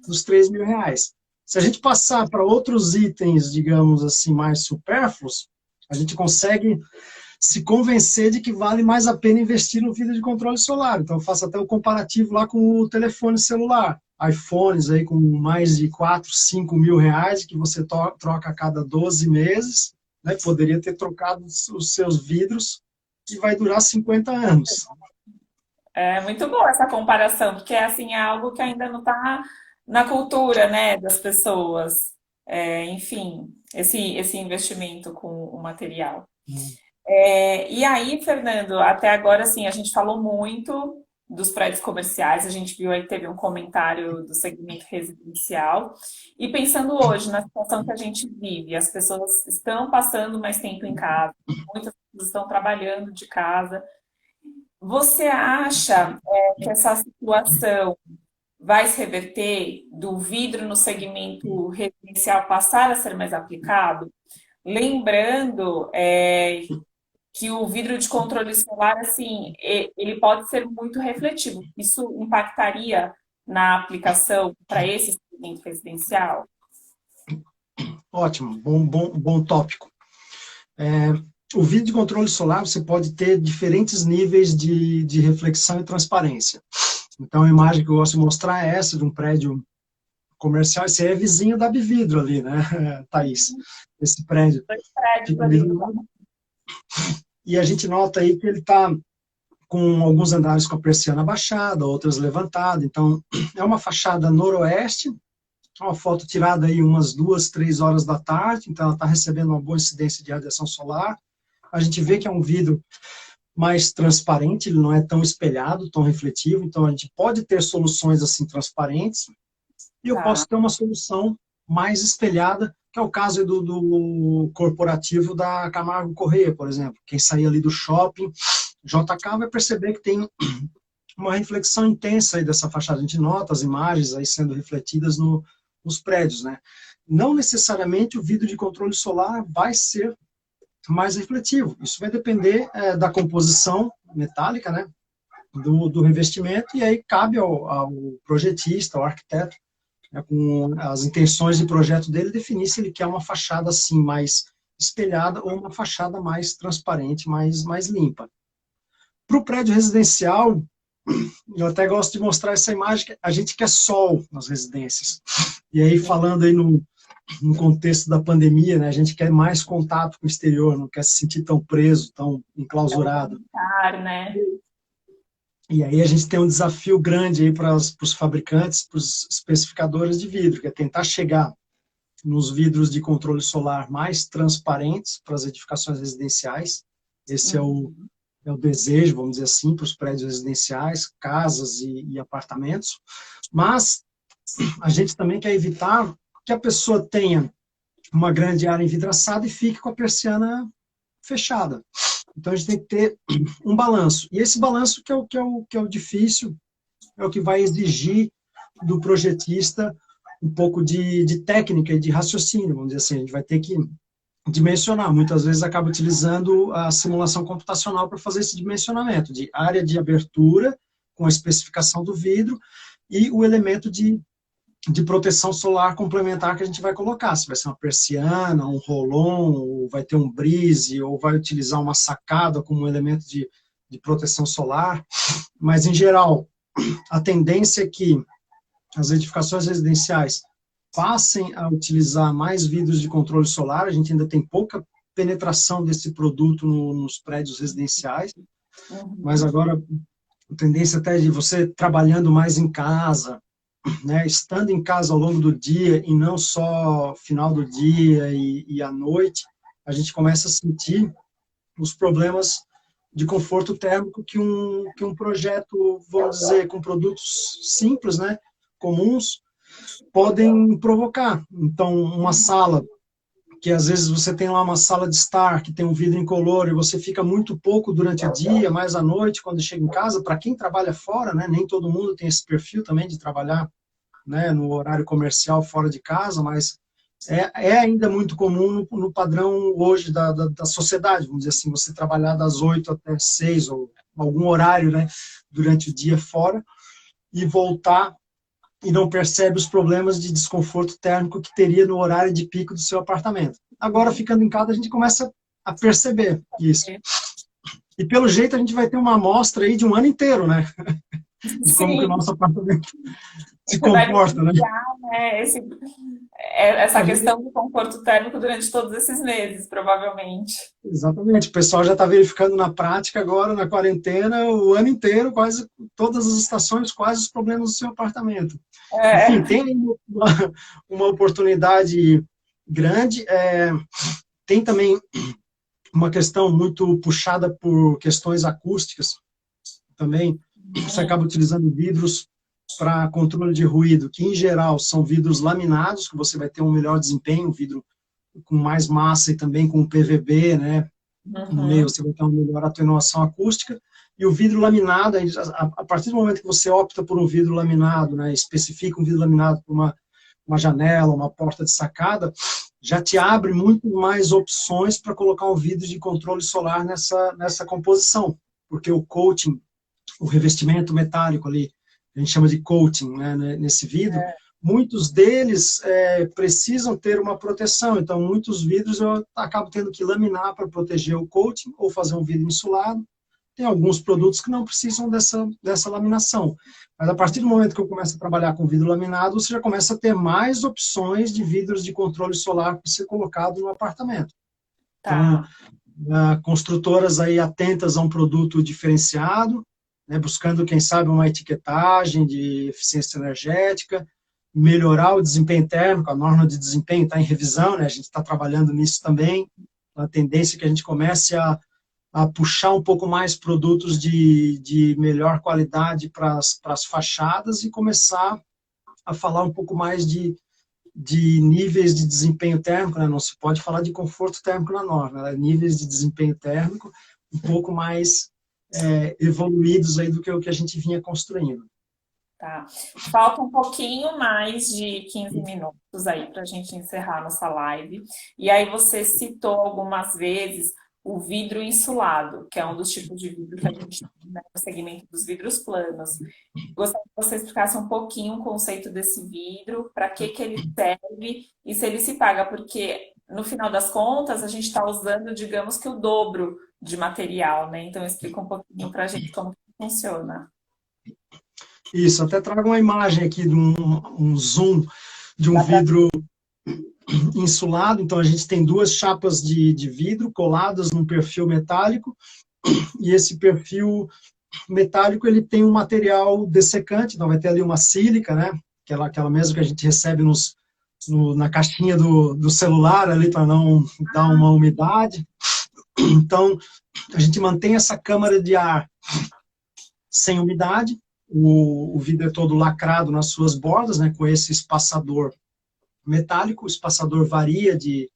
dos R$ 3.000. Se a gente passar para outros itens, digamos assim, mais supérfluos, a gente consegue se convencer de que vale mais a pena investir no vidro de controle solar. Então, eu faço até o comparativo lá com o telefone celular. iPhones aí com mais de 4, 5 mil reais, que você troca a cada 12 meses, né? Poderia ter trocado os seus vidros, que vai durar 50 anos. É muito boa essa comparação, porque assim, é algo que ainda não está na cultura, né, das pessoas. Enfim, esse investimento com o material. E aí, Fernando, até agora, assim, a gente falou muito dos prédios comerciais, a gente viu aí que teve um comentário do segmento residencial. E pensando hoje na situação que a gente vive, as pessoas estão passando mais tempo em casa, muitas pessoas estão trabalhando de casa. Você acha, que essa situação vai se reverter do vidro no segmento residencial passar a ser mais aplicado? Lembrando, que o vidro de controle solar, assim, ele pode ser muito refletivo. Isso impactaria na aplicação para esse segmento residencial? Ótimo, bom tópico. O vidro de controle solar, você pode ter diferentes níveis de reflexão e transparência. Então, a imagem que eu gosto de mostrar é essa, de um prédio comercial. Esse é vizinho da Bividro ali, né, Thaís? Esse prédio. Dois prédios ali. E a gente nota aí que ele está com alguns andares com a persiana baixada, outras levantadas. Então, é uma fachada noroeste, uma foto tirada aí umas 2, 3 horas da tarde, então ela está recebendo uma boa incidência de radiação solar. A gente vê que é um vidro mais transparente, ele não é tão espelhado, tão refletivo, então a gente pode ter soluções assim transparentes, e eu posso ter uma solução mais espelhada, que é o caso do corporativo da Camargo Corrêa, por exemplo. Quem sair ali do shopping, JK, vai perceber que tem uma reflexão intensa aí dessa fachada. A gente nota as imagens aí sendo refletidas nos prédios, né? Não necessariamente o vidro de controle solar vai ser mais refletivo. Isso vai depender da composição metálica, né? Do revestimento, e aí cabe ao projetista, ao arquiteto, né, com as intenções de projeto dele, definir se ele quer uma fachada assim mais espelhada ou uma fachada mais transparente, mais limpa. Para o prédio residencial, eu até gosto de mostrar essa imagem, que a gente quer sol nas residências. E aí, falando aí no contexto da pandemia, né, a gente quer mais contato com o exterior, não quer se sentir tão preso, tão enclausurado. Claro, né? E aí a gente tem um desafio grande aí para os fabricantes, para os especificadores de vidro, que é tentar chegar nos vidros de controle solar mais transparentes para as edificações residenciais. Esse é o desejo, vamos dizer assim, para os prédios residenciais, casas e apartamentos. Mas a gente também quer evitar que a pessoa tenha uma grande área envidraçada e fique com a persiana fechada. Então, a gente tem que ter um balanço. E esse balanço que é o difícil, é o que vai exigir do projetista um pouco de técnica e de raciocínio, vamos dizer assim. A gente vai ter que dimensionar. Muitas vezes acaba utilizando a simulação computacional para fazer esse dimensionamento de área de abertura com a especificação do vidro e o elemento de de proteção solar complementar que a gente vai colocar. Se vai ser uma persiana, um rolon, ou vai ter um brise, ou vai utilizar uma sacada como um elemento de proteção solar. Mas, em geral, a tendência é que as edificações residenciais passem a utilizar mais vidros de controle solar. A gente ainda tem pouca penetração desse produto nos prédios residenciais, mas agora a tendência até de você trabalhando mais em casa, né, estando em casa ao longo do dia e não só final do dia e à noite, a gente começa a sentir os problemas de conforto térmico que um projeto, vamos dizer, com produtos simples, né, comuns, podem provocar. Então, uma sala, que às vezes você tem lá uma sala de estar, que tem um vidro incolor, e você fica muito pouco durante o dia, mais à noite, quando chega em casa, para quem trabalha fora, né, nem todo mundo tem esse perfil também de trabalhar, né, no horário comercial fora de casa, mas é ainda muito comum no padrão hoje da sociedade, vamos dizer assim, você trabalhar das 8 até 6, ou algum horário, né, durante o dia fora, e voltar e não percebe os problemas de desconforto térmico que teria no horário de pico do seu apartamento. Agora, ficando em casa, a gente começa a perceber isso. E, pelo jeito, a gente vai ter uma amostra aí de um ano inteiro, né? De como que o nosso apartamento se comporta, né? Essa questão do conforto térmico durante todos esses meses, provavelmente. Exatamente. O pessoal já está verificando na prática agora, na quarentena, o ano inteiro, quase todas as estações, quais os problemas do seu apartamento. Enfim, tem uma oportunidade grande. Tem também uma questão muito puxada por questões acústicas também. Você acaba utilizando vidros para controle de ruído, que em geral são vidros laminados, que você vai ter um melhor desempenho, vidro com mais massa e também com PVB, né? No meio você vai ter uma melhor atenuação acústica. E o vidro laminado, a partir do momento que você opta por um vidro laminado, né, especifica um vidro laminado por uma janela, uma porta de sacada, já te abre muito mais opções para colocar um vidro de controle solar nessa composição, porque o coating, o revestimento metálico ali, a gente chama de coating, né, nesse vidro, muitos deles precisam ter uma proteção, então muitos vidros eu acabo tendo que laminar para proteger o coating, ou fazer um vidro insulado. Tem alguns produtos que não precisam dessa laminação, mas a partir do momento que eu começo a trabalhar com vidro laminado, você já começa a ter mais opções de vidros de controle solar para ser colocado no apartamento. Então, construtoras aí atentas a um produto diferenciado, né, buscando, quem sabe, uma etiquetagem de eficiência energética, melhorar o desempenho térmico, a norma de desempenho está em revisão, né, a gente está trabalhando nisso também, a tendência é que a gente comece a puxar um pouco mais produtos de melhor qualidade para as fachadas e começar a falar um pouco mais de níveis de desempenho térmico, né, não se pode falar de conforto térmico na norma, né, níveis de desempenho térmico um pouco mais evoluídos aí do que o que a gente vinha construindo. Tá. Falta um pouquinho mais de 15 minutos aí para a gente encerrar nossa live. E aí você citou algumas vezes o vidro insulado, que é um dos tipos de vidro que a gente tem, né, no segmento dos vidros planos. Gostaria que você explicasse um pouquinho o conceito desse vidro, para que ele serve e se ele se paga, porque no final das contas a gente está usando, digamos que o dobro de material, né? Então explica um pouquinho para a gente como que funciona. Isso, até trago uma imagem aqui de um zoom de um vidro insulado. Então a gente tem duas chapas de vidro coladas num perfil metálico, e esse perfil metálico ele tem um material dessecante, então vai ter ali uma sílica, né? Aquela mesmo que a gente recebe na caixinha do celular ali para não dar uma umidade. Então a gente mantém essa câmara de ar sem umidade, o vidro é todo lacrado nas suas bordas, né, com esse espaçador metálico. O espaçador varia de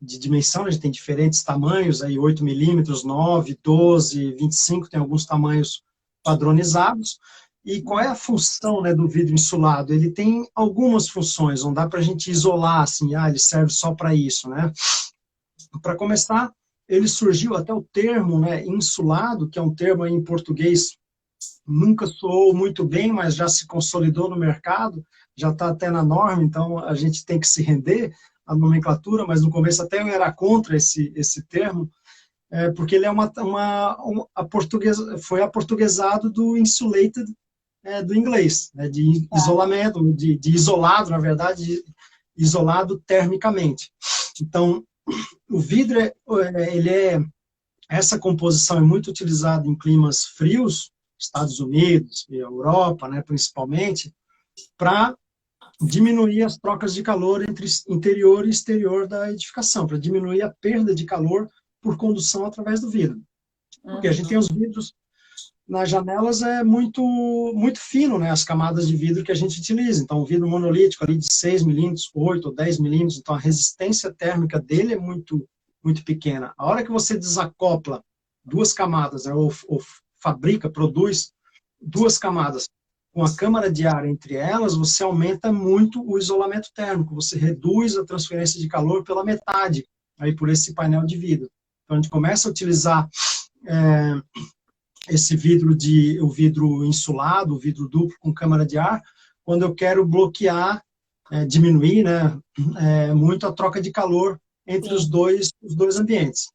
dimensão, a gente tem diferentes tamanhos, aí 8 milímetros, 9, 12, 25, tem alguns tamanhos padronizados. E qual é a função, né, do vidro insulado? Ele tem algumas funções, não dá para a gente isolar assim, ele serve só para isso, né? Para começar, ele surgiu até o termo, né, insulado, que é um termo aí em português nunca soou muito bem, mas já se consolidou no mercado, já está até na norma, então a gente tem que se render à nomenclatura, mas no começo até eu era contra esse termo, porque ele é foi aportuguesado do insulated, do inglês, né, de isolamento, de isolado, na verdade, isolado termicamente. Então, o vidro, essa composição é muito utilizada em climas frios, Estados Unidos e Europa, né, principalmente, para diminuir as trocas de calor entre interior e exterior da edificação, para diminuir a perda de calor por condução através do vidro. Porque a gente tem os vidros nas janelas muito fino, né, as camadas de vidro que a gente utiliza. Então, o vidro monolítico ali de 6 milímetros, 8 ou 10 milímetros, então a resistência térmica dele é muito pequena. A hora que você desacopla duas camadas, né, ou fabrica, produz duas camadas com a câmara de ar entre elas, você aumenta muito o isolamento térmico, você reduz a transferência de calor pela metade, aí por esse painel de vidro. Então, a gente começa a utilizar esse o vidro insulado, o vidro duplo com câmara de ar, quando eu quero bloquear, diminuir, né, muito a troca de calor entre os dois ambientes.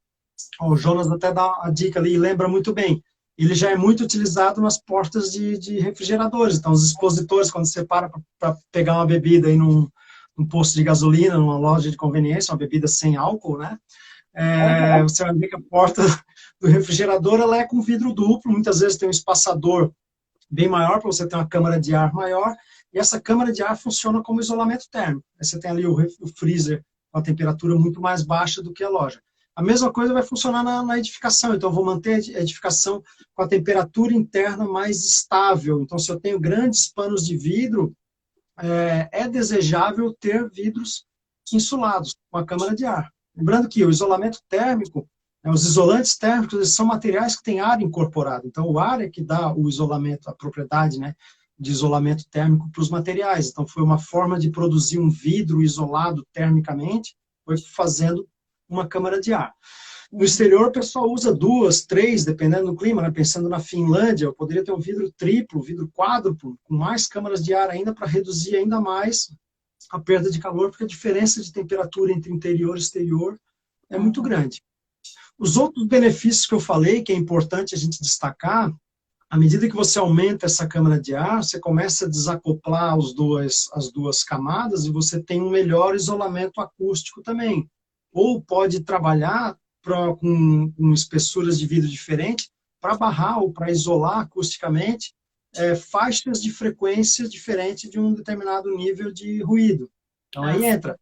O Jonas até dá a dica ali, lembra muito bem. Ele já é muito utilizado nas portas de refrigeradores. Então, os expositores, quando você para pegar uma bebida aí num posto de gasolina, numa loja de conveniência, uma bebida sem álcool, né? Você vai ver que a porta do refrigerador ela é com vidro duplo, muitas vezes tem um espaçador bem maior para você ter uma câmara de ar maior, e essa câmara de ar funciona como isolamento térmico. Aí você tem ali o freezer com a temperatura muito mais baixa do que a loja. A mesma coisa vai funcionar na edificação, então eu vou manter a edificação com a temperatura interna mais estável. Então, se eu tenho grandes panos de vidro, é desejável ter vidros insulados com a câmara de ar. Lembrando que o isolamento térmico, os isolantes térmicos, eles são materiais que têm ar incorporado. Então, o ar é que dá o isolamento, a propriedade, né, de isolamento térmico para os materiais. Então, foi uma forma de produzir um vidro isolado termicamente, foi fazendo uma câmara de ar. No exterior, o pessoal usa 2, 3, dependendo do clima, né? Pensando na Finlândia, eu poderia ter um vidro triplo, vidro quádruplo, com mais câmaras de ar ainda, para reduzir ainda mais a perda de calor, porque a diferença de temperatura entre interior e exterior é muito grande. Os outros benefícios que eu falei, que é importante a gente destacar, à medida que você aumenta essa câmara de ar, você começa a desacoplar as duas camadas e você tem um melhor isolamento acústico também. Ou pode trabalhar com espessuras de vidro diferentes para barrar ou para isolar acusticamente faixas de frequência diferente de um determinado nível de ruído. Então, aí entra.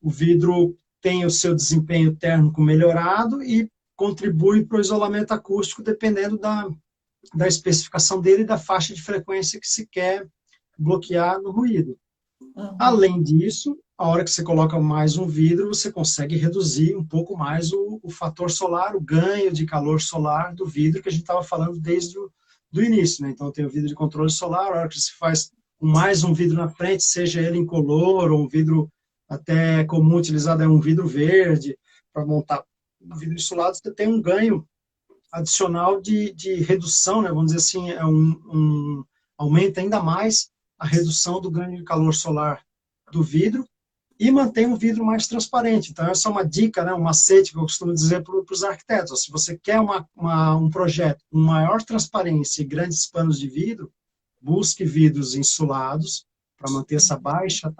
O vidro tem o seu desempenho térmico melhorado e contribui para o isolamento acústico, dependendo da especificação dele e da faixa de frequência que se quer bloquear no ruído. Além disso, a hora que você coloca mais um vidro, você consegue reduzir um pouco mais o fator solar, o ganho de calor solar do vidro que a gente estava falando desde o início, né? Então, tem o vidro de controle solar, a hora que você faz mais um vidro na frente, seja ele incolor ou um vidro até comum utilizado, é um vidro verde, para montar um vidro insulado, você tem um ganho adicional de redução, né? Vamos dizer assim, aumenta ainda mais a redução do ganho de calor solar do vidro e mantém um vidro mais transparente. Então, essa é uma dica, né, um macete que eu costumo dizer para os arquitetos. Se você quer um projeto com maior transparência e grandes panos de vidro, busque vidros insulados para manter essa baixa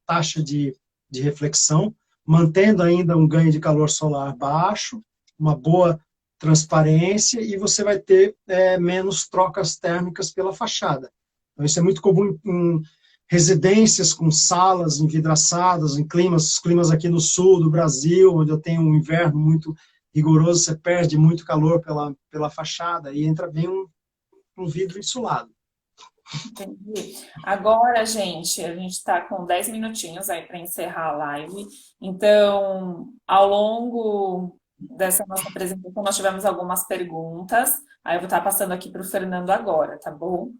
taxa de reflexão, mantendo ainda um ganho de calor solar baixo, uma boa transparência, e você vai ter menos trocas térmicas pela fachada. Então, isso é muito comum em residências com salas envidraçadas, em climas aqui no sul do Brasil, onde eu tenho um inverno muito rigoroso, você perde muito calor pela fachada, e entra bem um vidro insulado. Entendi. Agora, gente, a gente está com 10 minutinhos aí para encerrar a live. Então, ao longo dessa nossa apresentação, nós tivemos algumas perguntas. Aí eu vou estar passando aqui para o Fernando agora, tá bom?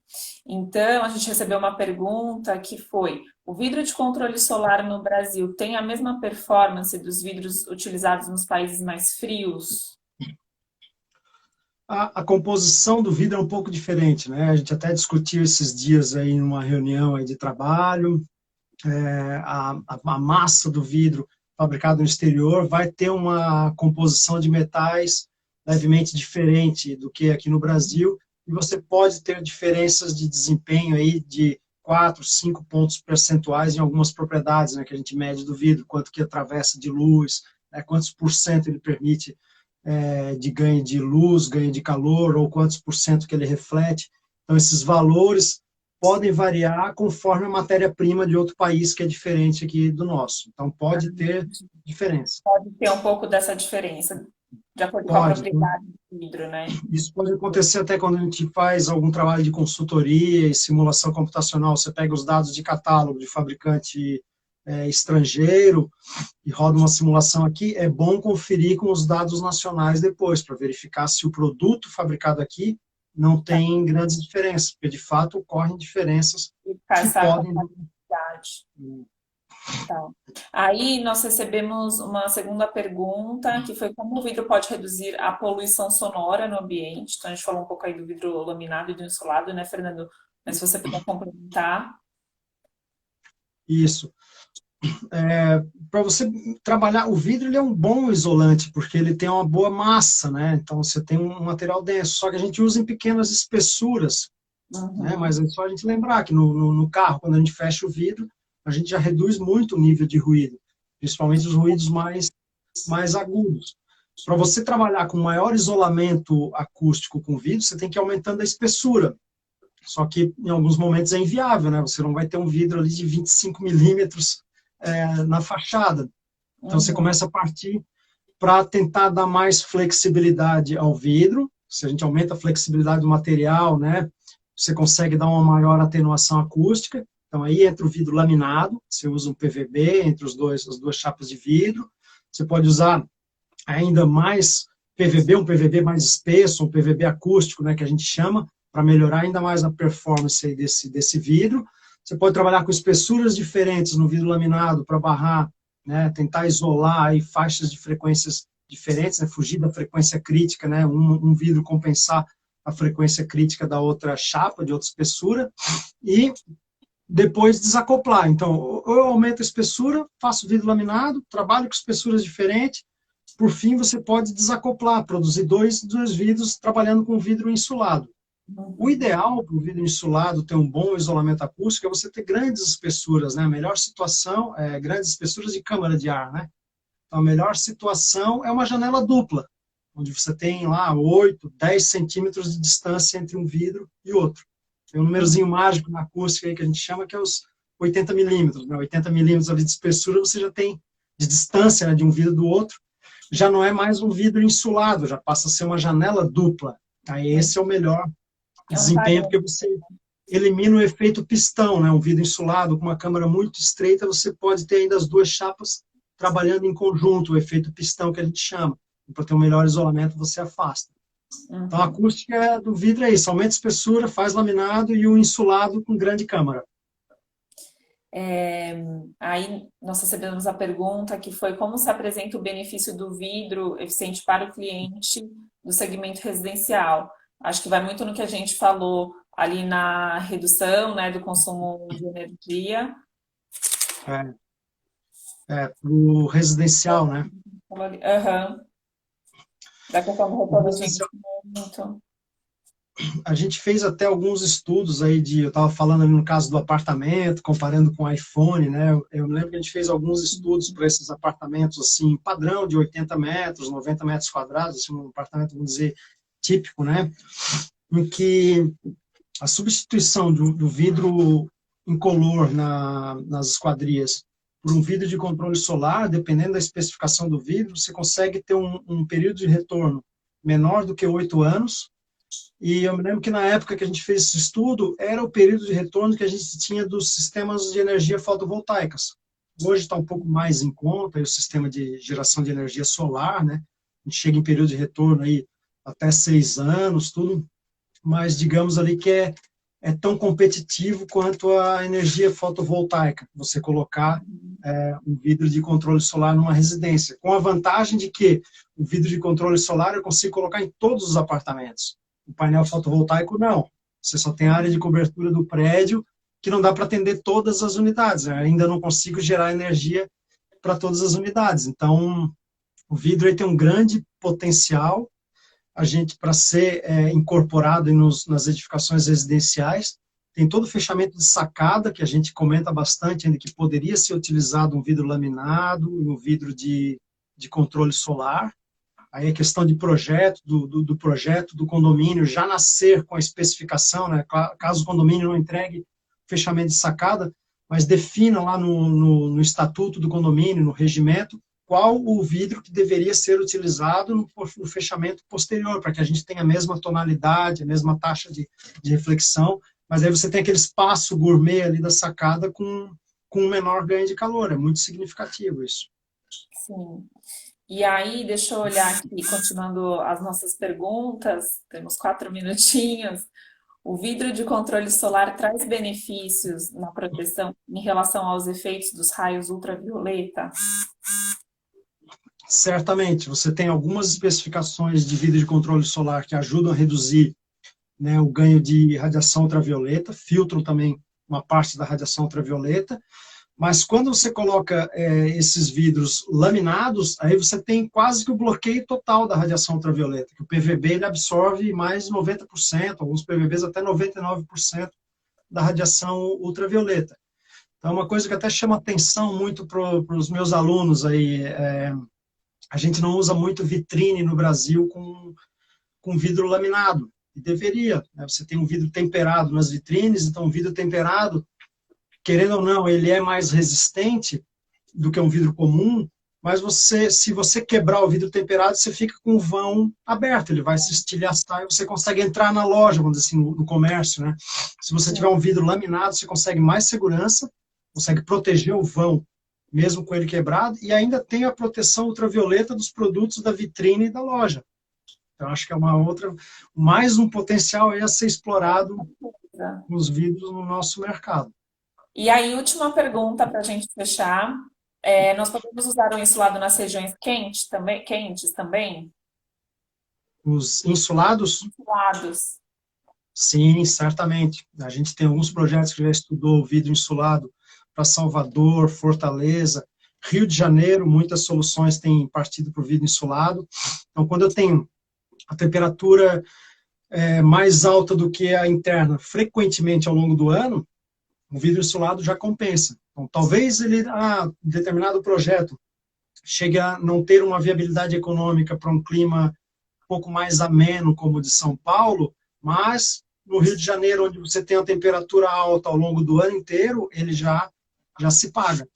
Então, a gente recebeu uma pergunta que foi: o vidro de controle solar no Brasil tem a mesma performance dos vidros utilizados nos países mais frios? a composição do vidro é um pouco diferente, né? A gente até discutiu esses dias aí numa reunião aí de trabalho, a massa do vidro fabricado no exterior vai ter uma composição de metais levemente diferente do que aqui no Brasil, e você pode ter diferenças de desempenho aí de 4, 5 pontos percentuais em algumas propriedades, né, que a gente mede do vidro, quanto que atravessa de luz, né, quantos por cento ele permite de ganho de luz, ganho de calor, ou quantos por cento que ele reflete. Então, esses valores podem variar conforme a matéria-prima de outro país que é diferente aqui do nosso. Então, pode ter diferença. Pode ter um pouco dessa diferença, de acordo com a Pode. propriedade do vidro, né? Isso pode acontecer até quando a gente faz algum trabalho de consultoria e simulação computacional. Você pega os dados de catálogo de fabricante estrangeiro e roda uma simulação aqui. É bom conferir com os dados nacionais depois, para verificar se o produto fabricado aqui não tem grandes diferenças, porque de fato ocorrem diferenças que podem... Tá. Aí nós recebemos uma segunda pergunta, que foi como o vidro pode reduzir a poluição sonora no ambiente. Então a gente falou um pouco aí do vidro laminado e do insulado, né, Fernando? Mas se você puder complementar. Isso. Para você trabalhar, o vidro ele é um bom isolante, porque ele tem uma boa massa, né? Então você tem um material denso, só que a gente usa em pequenas espessuras, né? Mas é só a gente lembrar que no carro, quando a gente fecha o vidro, a gente já reduz muito o nível de ruído, principalmente os ruídos mais agudos. Para você trabalhar com maior isolamento acústico com vidro, você tem que ir aumentando a espessura. Só que em alguns momentos é inviável, né? Você não vai ter um vidro ali de 25 milímetros na fachada. Então você começa a partir para tentar dar mais flexibilidade ao vidro. Se a gente aumenta a flexibilidade do material, né? Você consegue dar uma maior atenuação acústica. Então, aí entra o vidro laminado, você usa um PVB entre as duas chapas de vidro. Você pode usar ainda mais PVB, um PVB mais espesso, um PVB acústico, né, que a gente chama, para melhorar ainda mais a performance aí desse vidro. Você pode trabalhar com espessuras diferentes no vidro laminado para barrar, né, tentar isolar aí faixas de frequências diferentes, né, fugir da frequência crítica, né, um vidro compensar a frequência crítica da outra chapa, de outra espessura, e depois desacoplar. Então, ou eu aumento a espessura, faço vidro laminado, trabalho com espessuras diferentes, por fim você pode desacoplar, produzir dois vidros trabalhando com vidro insulado. O ideal para o vidro insulado ter um bom isolamento acústico é você ter grandes espessuras, né? A melhor situação é grandes espessuras de câmara de ar, né? Então, a melhor situação é uma janela dupla, onde você tem lá 8, 10 centímetros de distância entre um vidro e outro. Tem um númerozinho mágico na acústica aí que a gente chama, que é os 80 milímetros. Né? 80 milímetros ali de espessura você já tem de distância, né, de um vidro do outro. Já não é mais um vidro insulado, já passa a ser uma janela dupla. Aí esse é o melhor desempenho, porque você elimina o efeito pistão, né? Um vidro insulado com uma câmara muito estreita, você pode ter ainda as duas chapas trabalhando em conjunto, o efeito pistão que a gente chama. Para ter um melhor isolamento, você afasta. Então, a acústica do vidro é isso, aumenta a espessura, faz laminado e o insulado com grande câmara. Aí nós recebemos a pergunta que foi como se apresenta o benefício do vidro eficiente para o cliente do segmento residencial. Acho que vai muito no que a gente falou ali na redução, né, do consumo de energia. Para o residencial, né? Da questão do retorno de investimento. A gente fez até alguns estudos aí eu estava falando ali no caso do apartamento, comparando com o iPhone, né? Eu me lembro que a gente fez alguns estudos para esses apartamentos, assim, padrão de 80 metros, 90 metros quadrados, assim, um apartamento, vamos dizer, típico, né? Em que a substituição do vidro incolor nas esquadrias por um vidro de controle solar, dependendo da especificação do vidro, você consegue ter um período de retorno menor do que 8 anos, e eu me lembro que na época que a gente fez esse estudo, era o período de retorno que a gente tinha dos sistemas de energia fotovoltaicas. Hoje está um pouco mais em conta o sistema de geração de energia solar, né? A gente chega em período de retorno aí até 6 anos, tudo, mas digamos ali que é tão competitivo quanto a energia fotovoltaica, você colocar um vidro de controle solar numa residência, com a vantagem de que o vidro de controle solar eu consigo colocar em todos os apartamentos. O painel fotovoltaico não. Você só tem a área de cobertura do prédio que não dá para atender todas as unidades. Eu ainda não consigo gerar energia para todas as unidades. Então, o vidro aí tem um grande potencial a gente para ser incorporado nas edificações residenciais. Tem todo o fechamento de sacada, que a gente comenta bastante, ainda que poderia ser utilizado um vidro laminado, um vidro de controle solar. Aí a questão de projeto, do projeto do condomínio já nascer com a especificação, né? Caso o condomínio não entregue fechamento de sacada, mas defina lá no estatuto do condomínio, no regimento, qual o vidro que deveria ser utilizado no fechamento posterior, para que a gente tenha a mesma tonalidade, a mesma taxa de reflexão, mas aí você tem aquele espaço gourmet ali da sacada com um menor ganho de calor, é muito significativo isso. Sim. E aí, deixa eu olhar aqui, continuando as nossas perguntas, temos 4 minutinhos. O vidro de controle solar traz benefícios na proteção em relação aos efeitos dos raios ultravioleta? Certamente, você tem algumas especificações de vidro de controle solar que ajudam a reduzir, né, o ganho de radiação ultravioleta, filtram também uma parte da radiação ultravioleta, mas quando você coloca esses vidros laminados, aí você tem quase que o bloqueio total da radiação ultravioleta, que o PVB ele absorve mais de 90%, alguns PVBs até 99% da radiação ultravioleta. Então, uma coisa que até chama atenção muito para os meus alunos aí, a gente não usa muito vitrine no Brasil com vidro laminado, e deveria, né? Você tem um vidro temperado nas vitrines, então o vidro temperado, querendo ou não, ele é mais resistente do que um vidro comum, mas se você quebrar o vidro temperado, você fica com o vão aberto, ele vai se estilhaçar e você consegue entrar na loja, vamos dizer assim, no comércio, né? Se você tiver um vidro laminado, você consegue mais segurança, consegue proteger o vão, mesmo com ele quebrado, e ainda tem a proteção ultravioleta dos produtos da vitrine da loja. Então, acho que é mais um potencial a ser explorado nos vidros no nosso mercado. E aí, última pergunta para a gente fechar. Nós podemos usar o insulado nas regiões quentes também? Os insulados? Insulados. Sim, certamente. A gente tem alguns projetos que já estudou o vidro insulado para Salvador, Fortaleza, Rio de Janeiro, muitas soluções têm partido para o vidro insulado. Então, quando eu tenho a temperatura mais alta do que a interna, frequentemente ao longo do ano, o vidro insulado já compensa. Então, talvez determinado projeto chegue a não ter uma viabilidade econômica para um clima um pouco mais ameno, como o de São Paulo, mas no Rio de Janeiro, onde você tem a temperatura alta ao longo do ano inteiro, ele já se paga.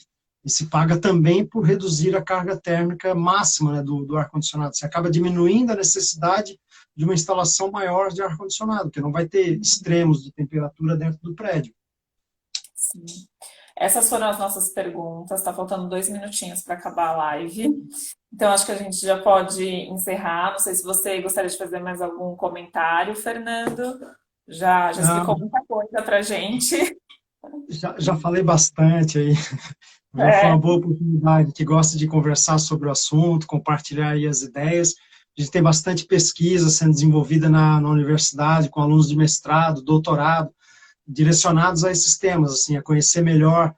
E se paga também por reduzir a carga térmica máxima, né, do ar-condicionado. Você acaba diminuindo a necessidade de uma instalação maior de ar-condicionado, porque não vai ter extremos de temperatura dentro do prédio. Sim. Essas foram as nossas perguntas. Está faltando 2 minutinhos para acabar a live. Então, acho que a gente já pode encerrar. Não sei se você gostaria de fazer mais algum comentário, Fernando. Já explicou muita coisa para a gente. Já falei bastante aí. Foi uma boa oportunidade, que gosta de conversar sobre o assunto, compartilhar aí as ideias. A gente tem bastante pesquisa sendo desenvolvida na universidade, com alunos de mestrado, doutorado, direcionados a esses temas, assim, a conhecer melhor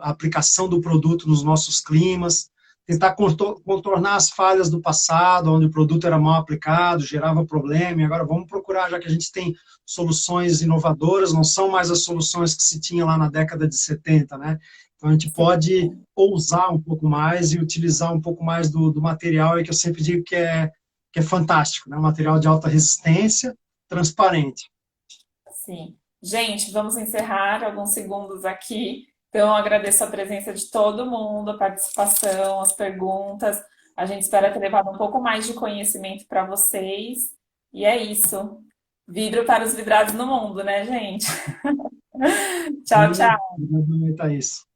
a aplicação do produto nos nossos climas, tentar contornar as falhas do passado, onde o produto era mal aplicado, gerava problema, e agora vamos procurar, já que a gente tem soluções inovadoras, não são mais as soluções que se tinha lá na década de 70, né? Então a gente pode ousar um pouco mais e utilizar um pouco mais do material, que eu sempre digo que é fantástico, né? Um material de alta resistência, transparente. Sim. Gente, vamos encerrar alguns segundos aqui. Então, eu agradeço a presença de todo mundo, a participação, as perguntas. A gente espera ter levado um pouco mais de conhecimento para vocês. E é isso. Vidro para os vidrados no mundo, né, gente? Tchau, tchau. Obrigado, Thaís.